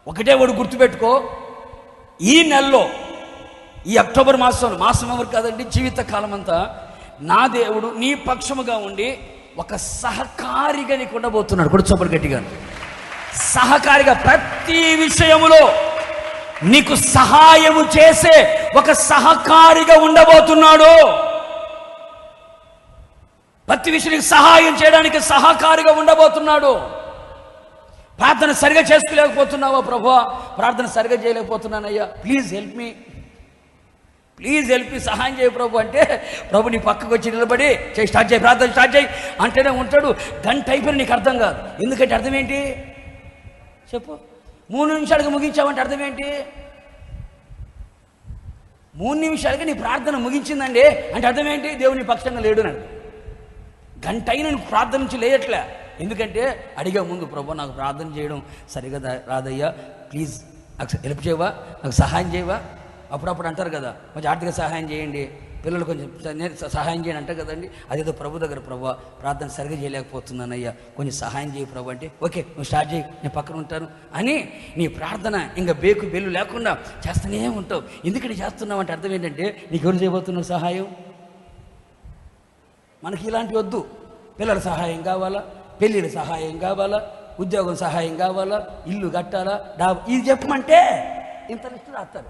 ఒకటే వాడు గుర్తుపెట్టుకో, ఈ నెలలో, ఈ అక్టోబర్ మాసం ఎవరు కాదండి, జీవితకాలం అంతా నా దేవుడు నీ పక్షముగా ఉండి ఒక సహకారిగా నీకు ఉండబోతున్నాడు. కూడా చొప్పలు గట్టిగా, సహకారిగా ప్రతి విషయములో నీకు సహాయము చేసే ఒక సహకారిగా ఉండబోతున్నాడు. ప్రతి విషయానికి సహాయం చేయడానికి సహకారిగా ఉండబోతున్నాడు. ప్రార్థన సరిగా చేసుకోలేకపోతున్నావా? ప్రభువా, ప్రార్థన సరిగా చేయలేకపోతున్నానయ్యా, please help me, please help me, సహాయం చేయ ప్రభు అంటే, ప్రభు నీ పక్కకు వచ్చి నిలబడి స్టార్ట్ చేయి, ప్రార్థన స్టార్ట్ చేయి అంటేనే ఉంటాడు. గంట అయిపోయిన నీకు అర్థం కాదు. ఎందుకంటే అర్థం ఏంటి చెప్పు? 3 నిమిషాలకు ముగించావంటే అర్థం ఏంటి? 3 నిమిషాలకి నీ ప్రార్థన ముగించిందండి అంటే అర్థం ఏంటి? దేవుని పక్షంగా లేడు అని. గంట అయినా నీకు ప్రార్థన నుంచి లేయట్లే. ఎందుకంటే అడిగా ముందు, ప్రభు నాకు ప్రార్థన చేయడం సరిగా రాదయ్యా, ప్లీజ్ నాకు హెల్ప్ చేయవా, నాకు సహాయం చేయవా. అప్పుడప్పుడు అంటారు కదా, కొంచెం ఆర్థిక సహాయం చేయండి, పిల్లలు కొంచెం సహాయం చేయండి అంటారు కదండి. అదేదో ప్రభు దగ్గర, ప్రభు ప్రార్థన సరిగా చేయలేకపోతున్నానయ్యా, కొంచెం సహాయం చేయి ప్రభు అంటే, ఓకే నువ్వు స్టార్ట్ చేయి, నేను పక్కన ఉంటాను అని నీ ప్రార్థన ఇంకా బేకు బెల్లు లేకుండా చేస్తూనే ఉంటావు. ఎందుకంటే చేస్తున్నావు అంటే అర్థం ఏంటంటే, నీకు ఎవరు చేయబోతున్నావు సహాయం? మనకి ఇలాంటివి వద్దు. పిల్లల సహాయం కావాలా, పెళ్ళిళ్ళ సహాయం కావాలా, ఉద్యోగం సహాయం కావాలా, ఇల్లు కట్టాలా, ఇది చెప్పమంటే ఇంత లిస్టు రాస్తారు.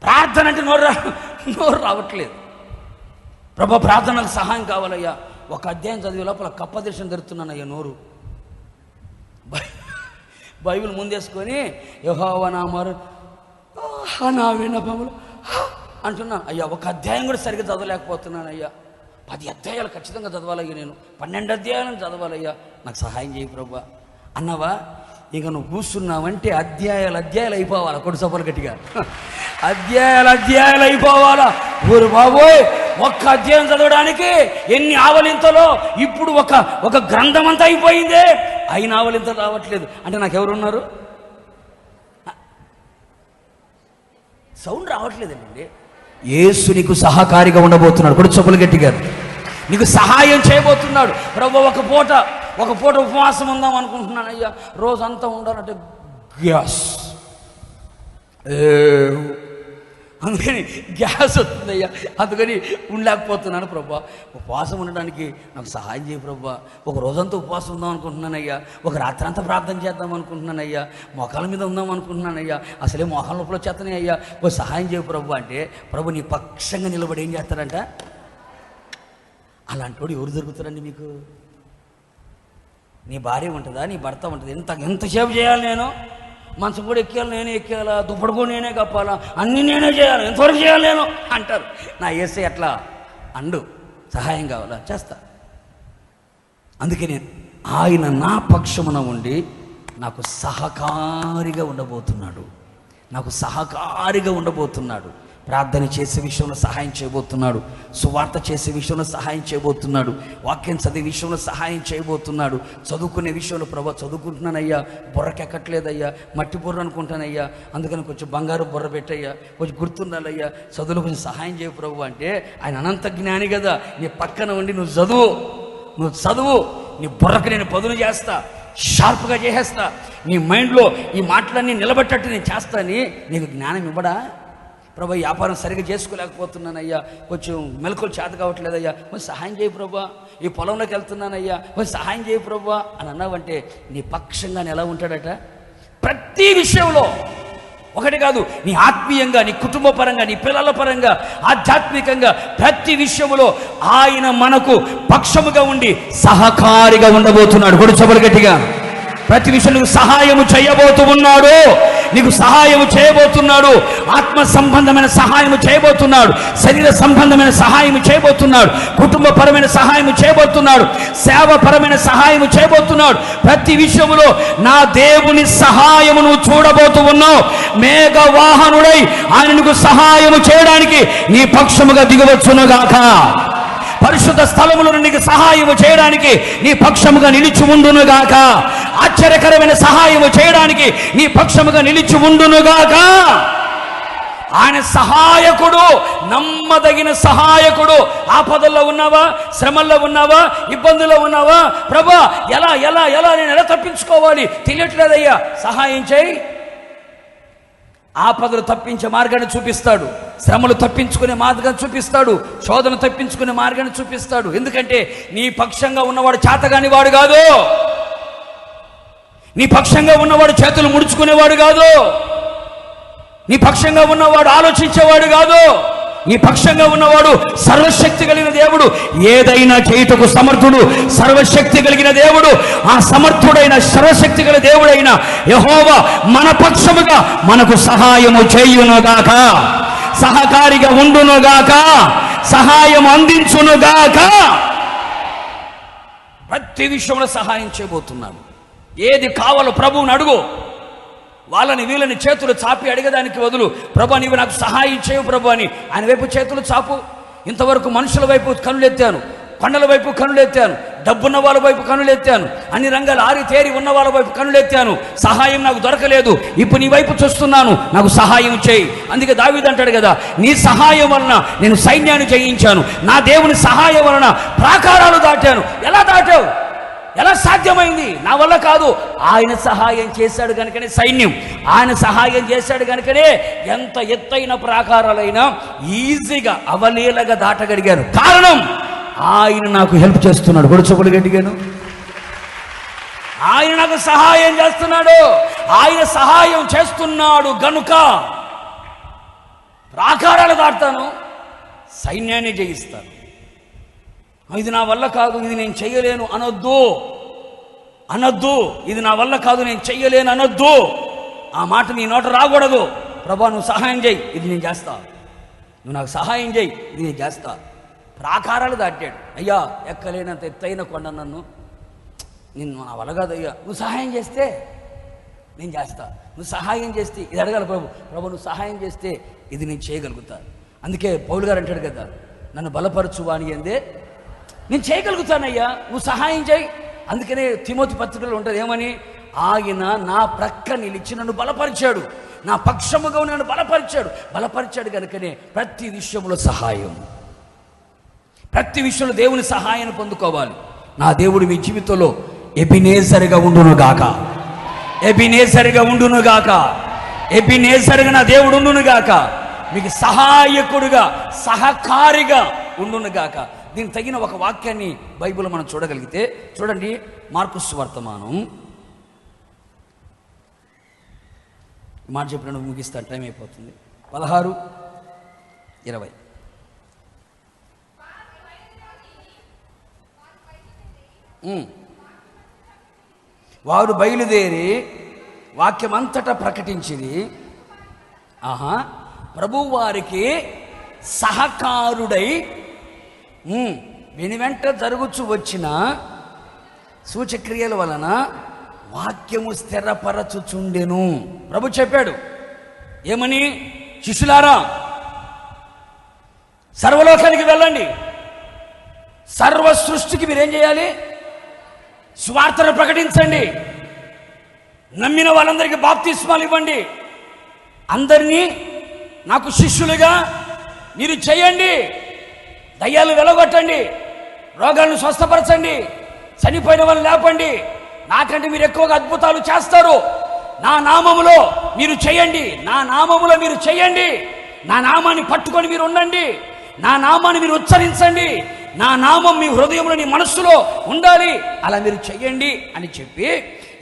ప్రార్థన అంటే నోరు రావట్లేదు. ప్రభు ప్రార్థనకు సహాయం కావాలయ్యా, ఒక అధ్యాయం చదివే లోపల కప్పదర్శనం జరుగుతున్నానయ్యా. నోరు బైబిల్ ముందేసుకొని యెహోవా నా మొర నా విన్నపములు అంటున్నా. అయ్యా ఒక అధ్యాయం కూడా సరిగ్గా చదవలేకపోతున్నాను అయ్యా. 10 అధ్యాయాలు ఖచ్చితంగా చదవాలయ్యా, నేను 12 అధ్యాయాలను చదవాలయ్యా, నాకు సహాయం చేయి ప్రభు అన్నవా. ఇక నువ్వు కూర్చున్నావంటే అధ్యాయాలు అయిపోవాలా. కొడు సభలు గట్టిగా, అధ్యాయాలు అయిపోవాలా. ఊరు బాబోయ్, ఒక్క అధ్యాయం చదవడానికి ఎన్ని ఆవలింతలో. ఇప్పుడు ఒక గ్రంథం అంతా అయిపోయిందే, అయిన ఆవలింతలు రావట్లేదు. అంటే నాకెవరున్నారు? సౌండ్ రావట్లేదండి. యేసు నీకు సహకారిగా ఉండబోతున్నాడు. కూడా చెప్పులు గట్టిగా, నీకు సహాయం చేయబోతున్నాడు. ప్రభు ఒక పూట ఉపవాసం ఉందాం అనుకుంటున్నాను అయ్యా, రోజంతా ఉండాలంటే గ్యాస్, అందుకని గ్యాస్ వస్తుందయ్యా, అందుకని ఉండలేకపోతున్నాను ప్రభా. ఉపవాసం ఉండడానికి నాకు సహాయం చేయ ప్రభా. ఒక రోజంతా ఉపవాసం ఉందాం అనుకుంటున్నానయ్యా, ఒక రాత్రంతా ప్రార్థన చేద్దాం అనుకుంటున్నానయ్యా, మోకాల మీద ఉందాం అనుకుంటున్నానయ్యా, అసలే మోకాల లోపల వచ్చేస్తున్నాయి అయ్యా, ఒక సహాయం చేయ ప్రభు అంటే, ప్రభు నీ పక్షంగా నిలబడి ఏం చేస్తారంట? అలాంటి వాడు ఎవరు దొరుకుతారండి మీకు? నీ భార్య ఉంటుందా, నీ భర్త ఉంటుంది. ఎంతసేపు చేయాలి నేను? మంచం కూడా ఎక్కేయాలి, నేనే ఎక్కేయాలా, దుప్పటి కూడా నేనే కప్పాలా, అన్నీ నేనే చేయాలి, ఎంతవరకు చేయాలి నేను అంటారు. నా యేసే అట్లా అండు, సహాయం కావాలా చేస్తా. అందుకని ఆయన నా పక్షమున ఉండి నాకు సహకారిగా ఉండబోతున్నాడు, నాకు సహకారిగా ఉండబోతున్నాడు. ప్రార్థన చేసే విషయంలో సహాయం చేయబోతున్నాడు, సువార్త చేసే విషయంలో సహాయం చేయబోతున్నాడు, వాక్యం చదివే విషయంలో సహాయం చేయబోతున్నాడు, చదువుకునే విషయంలో ప్రభా చదువుకుంటున్నానయ్యా, బుర్రకెక్కట్లేదయ్యా, మట్టి బుర్ర అనుకుంటానయ్యా, అందుకని కొంచెం బంగారు బుర్ర పెట్టయ్యా, కొంచెం గుర్తుండాలయ్యా, చదువులో కొంచెం సహాయం చేయ ప్రభు అంటే, ఆయన అనంత జ్ఞాని కదా. నీ పక్కన ఉండి నువ్వు చదువు నీ బుర్రకు నేను పదును చేస్తా, షార్ప్గా చేసేస్తా, నీ మైండ్లో ఈ మాటలన్నీ నిలబెట్టట్టు నేను చేస్తాను. నీకు జ్ఞానం ఇవ్వడా? ప్రభా, వ్యాపారం సరిగ్గా చేసుకోలేకపోతున్నానయ్యా, కొంచెం మెలకులు చేత కావట్లేదయ్యా, కొంచెం సహాయం చేయి ప్రభా. ఈ పొలంలోకి వెళ్తున్నానయ్యా, కొంచెం సహాయం చేయి ప్రభా అని అన్నావంటే నీ పక్షంగా ఎలా ఉంటాడట? ప్రతి విషయంలో, ఒకటి కాదు, నీ ఆత్మీయంగా, నీ కుటుంబ పరంగా, నీ పిల్లల పరంగా, ఆధ్యాత్మికంగా ప్రతి విషయంలో ఆయన మనకు పక్షముగా ఉండి సహకారిగా ఉండబోతున్నాడు. కొడు చెబులు గట్టిగా. ప్రతి విషయం నీకు సహాయము చేయబోతూ ఉన్నాడు, నీకు సహాయము చేయబోతున్నాడు. ఆత్మ సంబంధమైన సహాయము చేయబోతున్నాడు, శరీర సంబంధమైన సహాయము చేయబోతున్నాడు, కుటుంబపరమైన సహాయము చేయబోతున్నాడు, సేవపరమైన సహాయము చేయబోతున్నాడు. ప్రతి విషయంలో నా దేవుని సహాయము నువ్వు చూడబోతూ ఉన్నావు. మేఘ వాహనుడై ఆయన నీకు సహాయము చేయడానికి నీ పక్షముగా దిగవచ్చునుగాక. పరిశుద్ధ స్థలములో నీకు సహాయము చేయడానికి నీ పక్షముగా నిలిచి ఉండునుగాక. ఆశ్చర్యకరమైన సహాయము చేయడానికి నీ పక్షముగా నిలిచి ఉండునుగాక. ఆయన సహాయకుడు, నమ్మదగిన సహాయకుడు. ఆపదల్లో ఉన్నావా, శ్రమల్లో ఉన్నావా, ఇబ్బందుల్లో ఉన్నావా? ప్రభా, ఎలా ఎలా ఎలా నేను ఎలా తప్పించుకోవాలి తెలియట్లేదయ్యా, సహాయం చేయి. ఆపదలు తప్పించే మార్గాన్ని చూపిస్తాడు, శ్రమలు తప్పించుకునే మార్గాన్ని చూపిస్తాడు, శోధన తప్పించుకునే మార్గాన్ని చూపిస్తాడు. ఎందుకంటే నీ పక్షంగా ఉన్నవాడు చేతగాని వాడు కాదు, నీ పక్షంగా ఉన్నవాడు చేతులు ముడుచుకునేవాడు కాదు, నీ పక్షంగా ఉన్నవాడు ఆలోచించేవాడు కాదు. నీ పక్షంగా ఉన్నవాడు సర్వశక్తి కలిగిన దేవుడు, ఏదైనా చేయుటకు సమర్థుడు, సర్వశక్తి కలిగిన దేవుడు. ఆ సమర్థుడైన సర్వశక్తి గల దేవుడైన యెహోవా మన పక్షముగా మనకు సహాయము చేయునుగాక, సహకారిగా ఉండునుగాక, సహాయం అందించునుగాక. ప్రతి విషయంలో సహాయం చేయబోతున్నాడు. ఏది కావాలో ప్రభువుని అడుగు. వాళ్ళని వీళ్ళని చేతులు చాపి అడిగేదానికి వదులు. ప్రభా, నీవు నాకు సహాయం చేయవు ప్రభు అని ఆయన వైపు చేతులు చాపు. ఇంతవరకు మనుషుల వైపు కనులెత్తాను, కొండల వైపు కనులెత్తాను, డబ్బున్న వాళ్ళ వైపు కనులెత్తాను, అన్ని రంగాలు ఆరి తేరి ఉన్న వాళ్ళ వైపు కనులెత్తాను, సహాయం నాకు దొరకలేదు. ఇప్పుడు నీ వైపు చూస్తున్నాను, నాకు సహాయం చేయి. అందుకే దావీదు అంటాడు కదా, నీ సహాయం వలన నేను సైన్యాన్ని జయించాను, నా దేవుని సహాయం వలన ప్రాకారాలు దాటాను. ఎలా దాటావు? ఎలా సాధ్యమైంది? నా వల్ల కాదు, ఆయన సహాయం చేశాడు కనుకనే సైన్యం, ఆయన సహాయం చేశాడు కనుకనే ఎంత ఎత్తైన ప్రాకారాలైనా ఈజీగా అవలీలగా దాటగలిగాను. కారణం ఆయన నాకు హెల్ప్ చేస్తున్నాడు. గొడుచుబులు గట్టిగాను, ఆయన నాకు సహాయం చేస్తున్నాడు. ఆయన సహాయం చేస్తున్నాడు గనుక ప్రాకారాలు దాటుతాను, సైన్యాన్ని జయిస్తాను. ఇది నా వల్ల కాదు, ఇది నేను చెయ్యలేను అనొద్దు, అనొద్దు. ఇది నా వల్ల కాదు, నేను చెయ్యలేను అనొద్దు. ఆ మాట నీ నోట రాకూడదు. ప్రభా, నువ్వు సహాయం చేయి, ఇది నేను చేస్తా. నువ్వు నాకు సహాయం చేయి, ఇది నేను చేస్తా. ప్రాకారాలు దాటాడు. అయ్యా, ఎక్కలేనంత ఎత్తైన కొండ నన్ను, నేను నా వల్ల కాదయ్యా, నువ్వు సహాయం చేస్తే నేను చేస్తా. నువ్వు సహాయం చేస్తే ఇది అడగాలి ప్రభు. ప్రభు, నువ్వు సహాయం చేస్తే ఇది నేను చేయగలుగుతా. అందుకే పౌలు గారు అంటాడు కదా, నన్ను బలపరచు వాని అందే నేను చేయగలుగుతానయ్యా, నువ్వు సహాయం చేయి. అందుకనే తిమోతి పత్రికలో ఉంటుంది ఏమని, ఆయన నా ప్రక్క నిలిచి నన్ను బలపరిచాడు, నా పక్షముగా నన్ను బలపరిచాడు కనుకనే ప్రతి విషయంలో సహాయం, ప్రతి విషయంలో దేవుని సహాయాన్ని పొందుకోవాలి. నా దేవుడు మీ జీవితంలో ఎబినేజర్గా ఉండునుగాక, ఎబినేజర్గా ఉండునుగాక, ఎబినేజర్గా నా దేవుడు ఉండునుగాక, మీకు సహాయకుడుగా సహకారిగా ఉండునుగాక. దీనికి తగిన ఒక వాక్యాన్ని బైబిల్ మనం చూడగలిగితే చూడండి, మార్కు సువార్తమానం, మాట చెప్పిన ముగిస్తాను, టైం అయిపోతుంది. 16:20 వారు బయలుదేరి వాక్యమంతటా ప్రకటించింది. ప్రభువు వారికి సహకారుడై వెనువెంట జరుగుచు వచ్చిన సూచక్రియల వలన వాక్యము స్థిరపరచుచుండెను. ప్రభు చెప్పాడు ఏమని, శిష్యులారా సర్వలోకానికి వెళ్ళండి, సర్వ సృష్టికి మీరేం చేయాలి, సువార్తను ప్రకటించండి, నమ్మిన వాళ్ళందరికీ బాప్తిస్మాలు ఇవ్వండి, అందరినీ నాకు శిష్యులుగా మీరు చేయండి, దయ్యాలు వెలగొట్టండి, రోగాలను స్వస్థపరచండి, చనిపోయిన వాళ్ళని లేపండి, నాకంటే మీరు ఎక్కువగా అద్భుతాలు చేస్తారు, నా నామములో మీరు చేయండి, నా నామములో మీరు చేయండి, నా నామాన్ని పట్టుకొని మీరు ఉండండి, నా నామాన్ని మీరు ఉచ్చరించండి, నా నామం మీ హృదయంలో నీ మనస్సులో ఉండాలి, అలా మీరు చెయ్యండి అని చెప్పి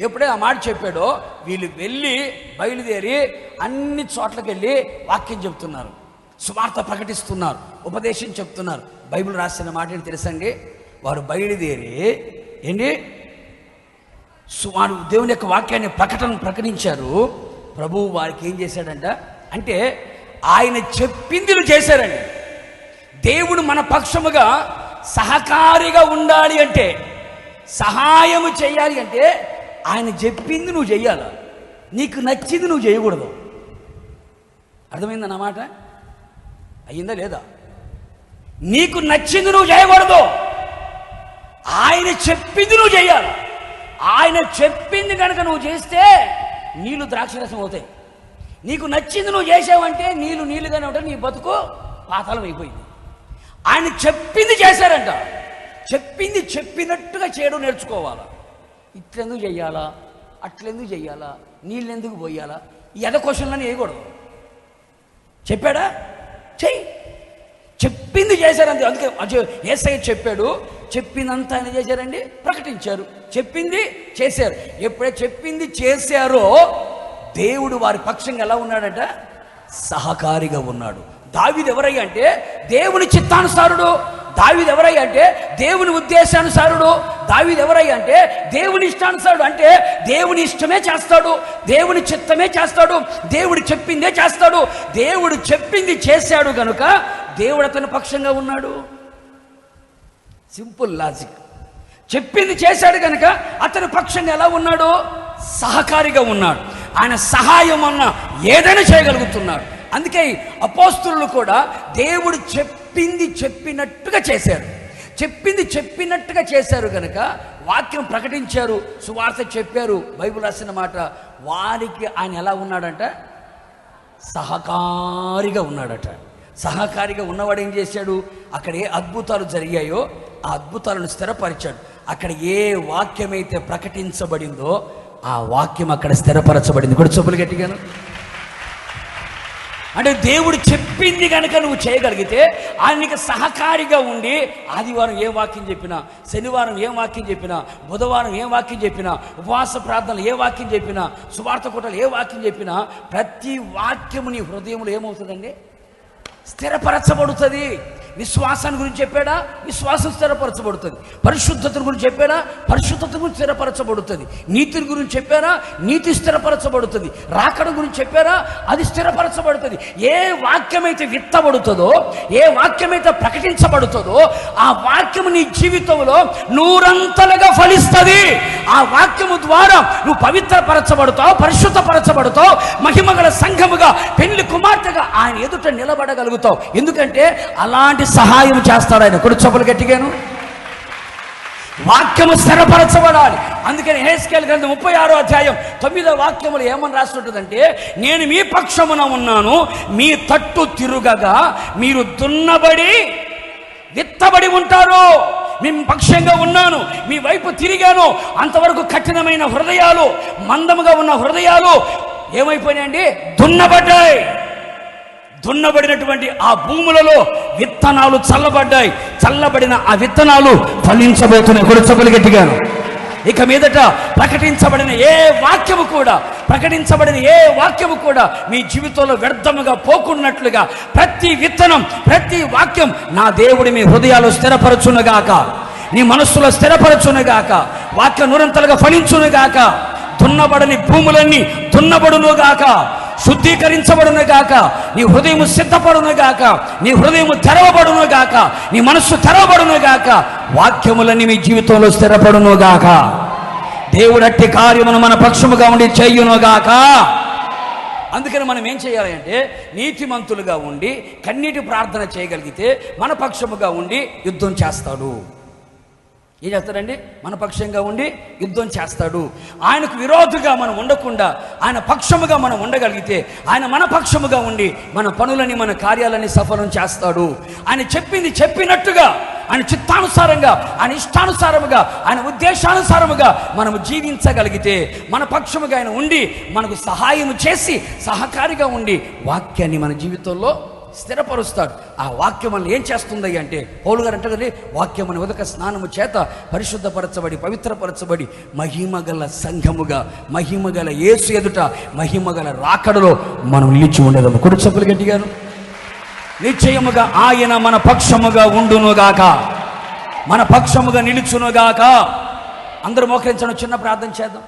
ఎప్పుడే ఆ మాట చెప్పాడో వీళ్ళు వెళ్ళి బయలుదేరి అన్ని చోట్లకి వెళ్ళి వాక్యం చెప్తున్నారు, సువార్త ప్రకటిస్తున్నారు, ఉపదేశం చెప్తున్నారు. బైబిల్ రాసిన మాట ఏంటి తెలుసండి? వారు బయలుదేరి ఏంటి వారు దేవుని యొక్క వాక్యాన్ని ప్రకటించారు. ప్రభువు వారికి ఏం చేశాడంట అంటే ఆయన చెప్పింది చేశారండి. దేవుడు మన పక్షముగా సహకారిగా ఉండాలి అంటే, సహాయము చేయాలి అంటే ఆయన చెప్పింది నువ్వు చెయ్యాల, నీకు నచ్చింది నువ్వు చేయకూడదు. అర్థమైందన్నమాట? అయ్యిందా లేదా? నీకు నచ్చింది నువ్వు చేయకూడదు, ఆయన చెప్పింది నువ్వు చేయాలి. ఆయన చెప్పింది కనుక నువ్వు చేస్తే నీళ్ళు ద్రాక్షరసం అవుతాయి. నీకు నచ్చింది నువ్వు చేసావంటే నీళ్ళుగానే ఉంటాయి, నీ బతుకు పాతాళం అయిపోయింది. ఆయన చెప్పింది చేశారంట. చెప్పింది చెప్పినట్టుగా చేయడం నేర్చుకోవాలా. ఇట్లెందుకు చెయ్యాలా, అట్లెందుకు చెయ్యాలా, నీళ్ళు ఎందుకు పోయాలా, ఈ ఎద క్వశ్చన్లని వేయకూడదు. చెప్పాడా? చెయ్యి. చెప్పింది చేశారంతే. అందుకే యేసయ్య చెప్పాడు, చెప్పిందంతా ఆయన చేశారండి, ప్రకటించారు. చెప్పింది చేశారు. ఎప్పుడైతే చెప్పింది చేశారో దేవుడు వారి పక్షంగా ఎలా ఉన్నాడట? సహకారిగా ఉన్నాడు. దావీదు ఎవరయ్యా అంటే దేవుని చిత్తానుసారుడు. దావీదు ఎవరయ్యా అంటే దేవుని ఉద్దేశానుసారుడు. దావీదు ఎవరయ్యా అంటే దేవుని ఇష్టానుసారుడు. అంటే దేవుని ఇష్టమే చేస్తాడు, దేవుని చిత్తమే చేస్తాడు, దేవుడు చెప్పిందే చేస్తాడు. దేవుడు చెప్పింది చేశాడు గనుక దేవుడు అతని పక్షంగా ఉన్నాడు. Simple logic. చెప్పింది చేశాడు కనుక అతని పక్షంగా ఎలా ఉన్నాడు? సహకారిగా ఉన్నాడు. ఆయన సహాయం అన్న ఏదైనా చేయగలుగుతున్నాడు. అందుకే అపోస్తలులు కూడా దేవుడు చెప్పింది చెప్పినట్టుగా చేశారు. చెప్పింది చెప్పినట్టుగా చేశారు కనుక వాక్యం ప్రకటించారు, సువార్త చెప్పారు. బైబిల్ రాసిన మాట, వారికి ఆయన ఎలా ఉన్నాడంట? సహకారిగా ఉన్నాడట. సహకారిగా ఉన్నవాడు ఏం చేశాడు? అక్కడ ఏ అద్భుతాలు జరిగాయో ఆ అద్భుతాలను స్థిరపరిచాడు. అక్కడ ఏ వాక్యమైతే ప్రకటించబడిందో ఆ వాక్యం అక్కడ స్థిరపరచబడింది. కూడా చెప్పులు గట్టిగాను. అంటే దేవుడు చెప్పింది కనుక నువ్వు చేయగలిగితే ఆయనకి సహకారిగా ఉండి ఆదివారం ఏ వాక్యం చెప్పినా, శనివారం ఏ వాక్యం చెప్పినా, బుధవారం ఏ వాక్యం చెప్పినా, ఉపవాస ప్రార్థనలు ఏ వాక్యం చెప్పినా, సువార్త కూటలు ఏ వాక్యం చెప్పినా ప్రతి వాక్యము నీ హృదయంలో ఏమవుతుందండి? స్థిరపరచబడుతుంది. విశ్వాసాన్ని గురించి చెప్పాడా? విశ్వాసం స్థిరపరచబడుతుంది. పరిశుద్ధతను గురించి చెప్పాడా? పరిశుద్ధత గురించి స్థిరపరచబడుతుంది. నీతిని గురించి చెప్పారా? నీతి స్థిరపరచబడుతుంది. రాకడ గురించి చెప్పారా? అది స్థిరపరచబడుతుంది. ఏ వాక్యమైతే విత్తబడుతుందో, ఏ వాక్యమైతే ప్రకటించబడుతుందో ఆ వాక్యము నీ జీవితంలో నూరంతలుగా ఫలిస్తుంది. ఆ వాక్యము ద్వారా నువ్వు పవిత్రపరచబడతావు, పరిశుద్ధపరచబడతావు, మహిమగల సంఘముగా, పెళ్లి కుమార్తెగా ఆయన ఎదుట నిలబడగలుగుతావు. ఎందుకంటే అలాంటి సహాయం చేస్తాడు ఆయన. కొడు చెప్పులు గట్టిగాను. వాక్యము స్థిరపరచబడాలి. అందుకని యెహెజ్కేలు గ్రంథం 36వ అధ్యాయం 9వ వాక్యములు ఏమని రాస్తుంటుందంటే, నేను మీ పక్షమున ఉన్నాను, మీ తట్టు తిరుగగా మీరు దున్నబడి విత్తబడి ఉంటారు. మీ పక్షంగా ఉన్నాను, మీ వైపు తిరిగాను. అంతవరకు కఠినమైన హృదయాలు, మందముగా ఉన్న హృదయాలు ఏమైపోయినాయండి? దున్నబడ్డాయి. దున్నబడినటువంటి ఆ భూములలో విత్తనాలు చల్లబడ్డాయి. చల్లబడిన ఆ విత్తనాలు ఫలించబోతున్నాయి. కూడా చెప్పులు గట్టిగాను. ఇక మీదట ప్రకటించబడిన ఏ వాక్యము కూడా మీ జీవితంలో వ్యర్థముగా పోకున్నట్లుగా ప్రతి విత్తనం, ప్రతి వాక్యం నా దేవుడి మీ హృదయాలు స్థిరపరచునుగాక, నీ మనస్సులో స్థిరపరచునుగాక, వాక్య నిరంతరంగా ఫలించునుగాక. దున్నబడని భూములన్నీ దున్నబడునుగాక, శుద్ధీకరించబడునుగాక, నీ హృదయం సిద్ధపడునుగాక, నీ హృదయం తెరవబడునుగాక, నీ మనస్సు తెరవబడునుగాక, వాక్యములన్నీ మీ జీవితంలో స్థిరపడునుగాక. దేవుడు అట్టి కార్యమును మన పక్షముగా ఉండి చేయునుగాక. అందుకని మనం ఏం చేయాలి అంటే నీతిమంతులుగా ఉండి కన్నీటి ప్రార్థన చేయగలిగితే మన పక్షముగా ఉండి యుద్ధం చేస్తాడు. ఏం చేస్తాడండి? మన పక్షంగా ఉండి యుద్ధం చేస్తాడు. ఆయనకు విరోధుగా మనం ఉండకుండా ఆయన పక్షముగా మనం ఉండగలిగితే ఆయన మన పక్షముగా ఉండి మన పనులని, మన కార్యాలని సఫలం చేస్తాడు. ఆయన చెప్పింది చెప్పినట్టుగా ఆయన చిత్తానుసారంగా, ఆయన ఇష్టానుసారముగా, ఆయన ఉద్దేశానుసారముగా మనము జీవించగలిగితే, మన పక్షముగా ఆయన ఉండి మనకు సహాయం చేసి సహకారిగా ఉండి వాక్యాన్ని మన జీవితంలో స్థిరపరుస్తాడు. ఆ వాక్యం మనల్ని ఏం చేస్తుంది అంటే, పౌలు గారు అంటారు కదా, వాక్యం మన ఉదక స్నానము చేత పరిశుద్ధపరచబడి పవిత్రపరచబడి మహిమగల సంఘముగా, మహిమగల యేసు ఎదుట మహిమగల రాకడలో మనం నిలిచి ఉండేదము. కొడు చెప్పులు గట్టిగాను. నిశ్చయముగా ఆయన మన పక్షముగా ఉండునుగాక, మన పక్షముగా నిలుచునుగాక. అందరూ మోకరించడం, చిన్న ప్రార్థన చేద్దాం.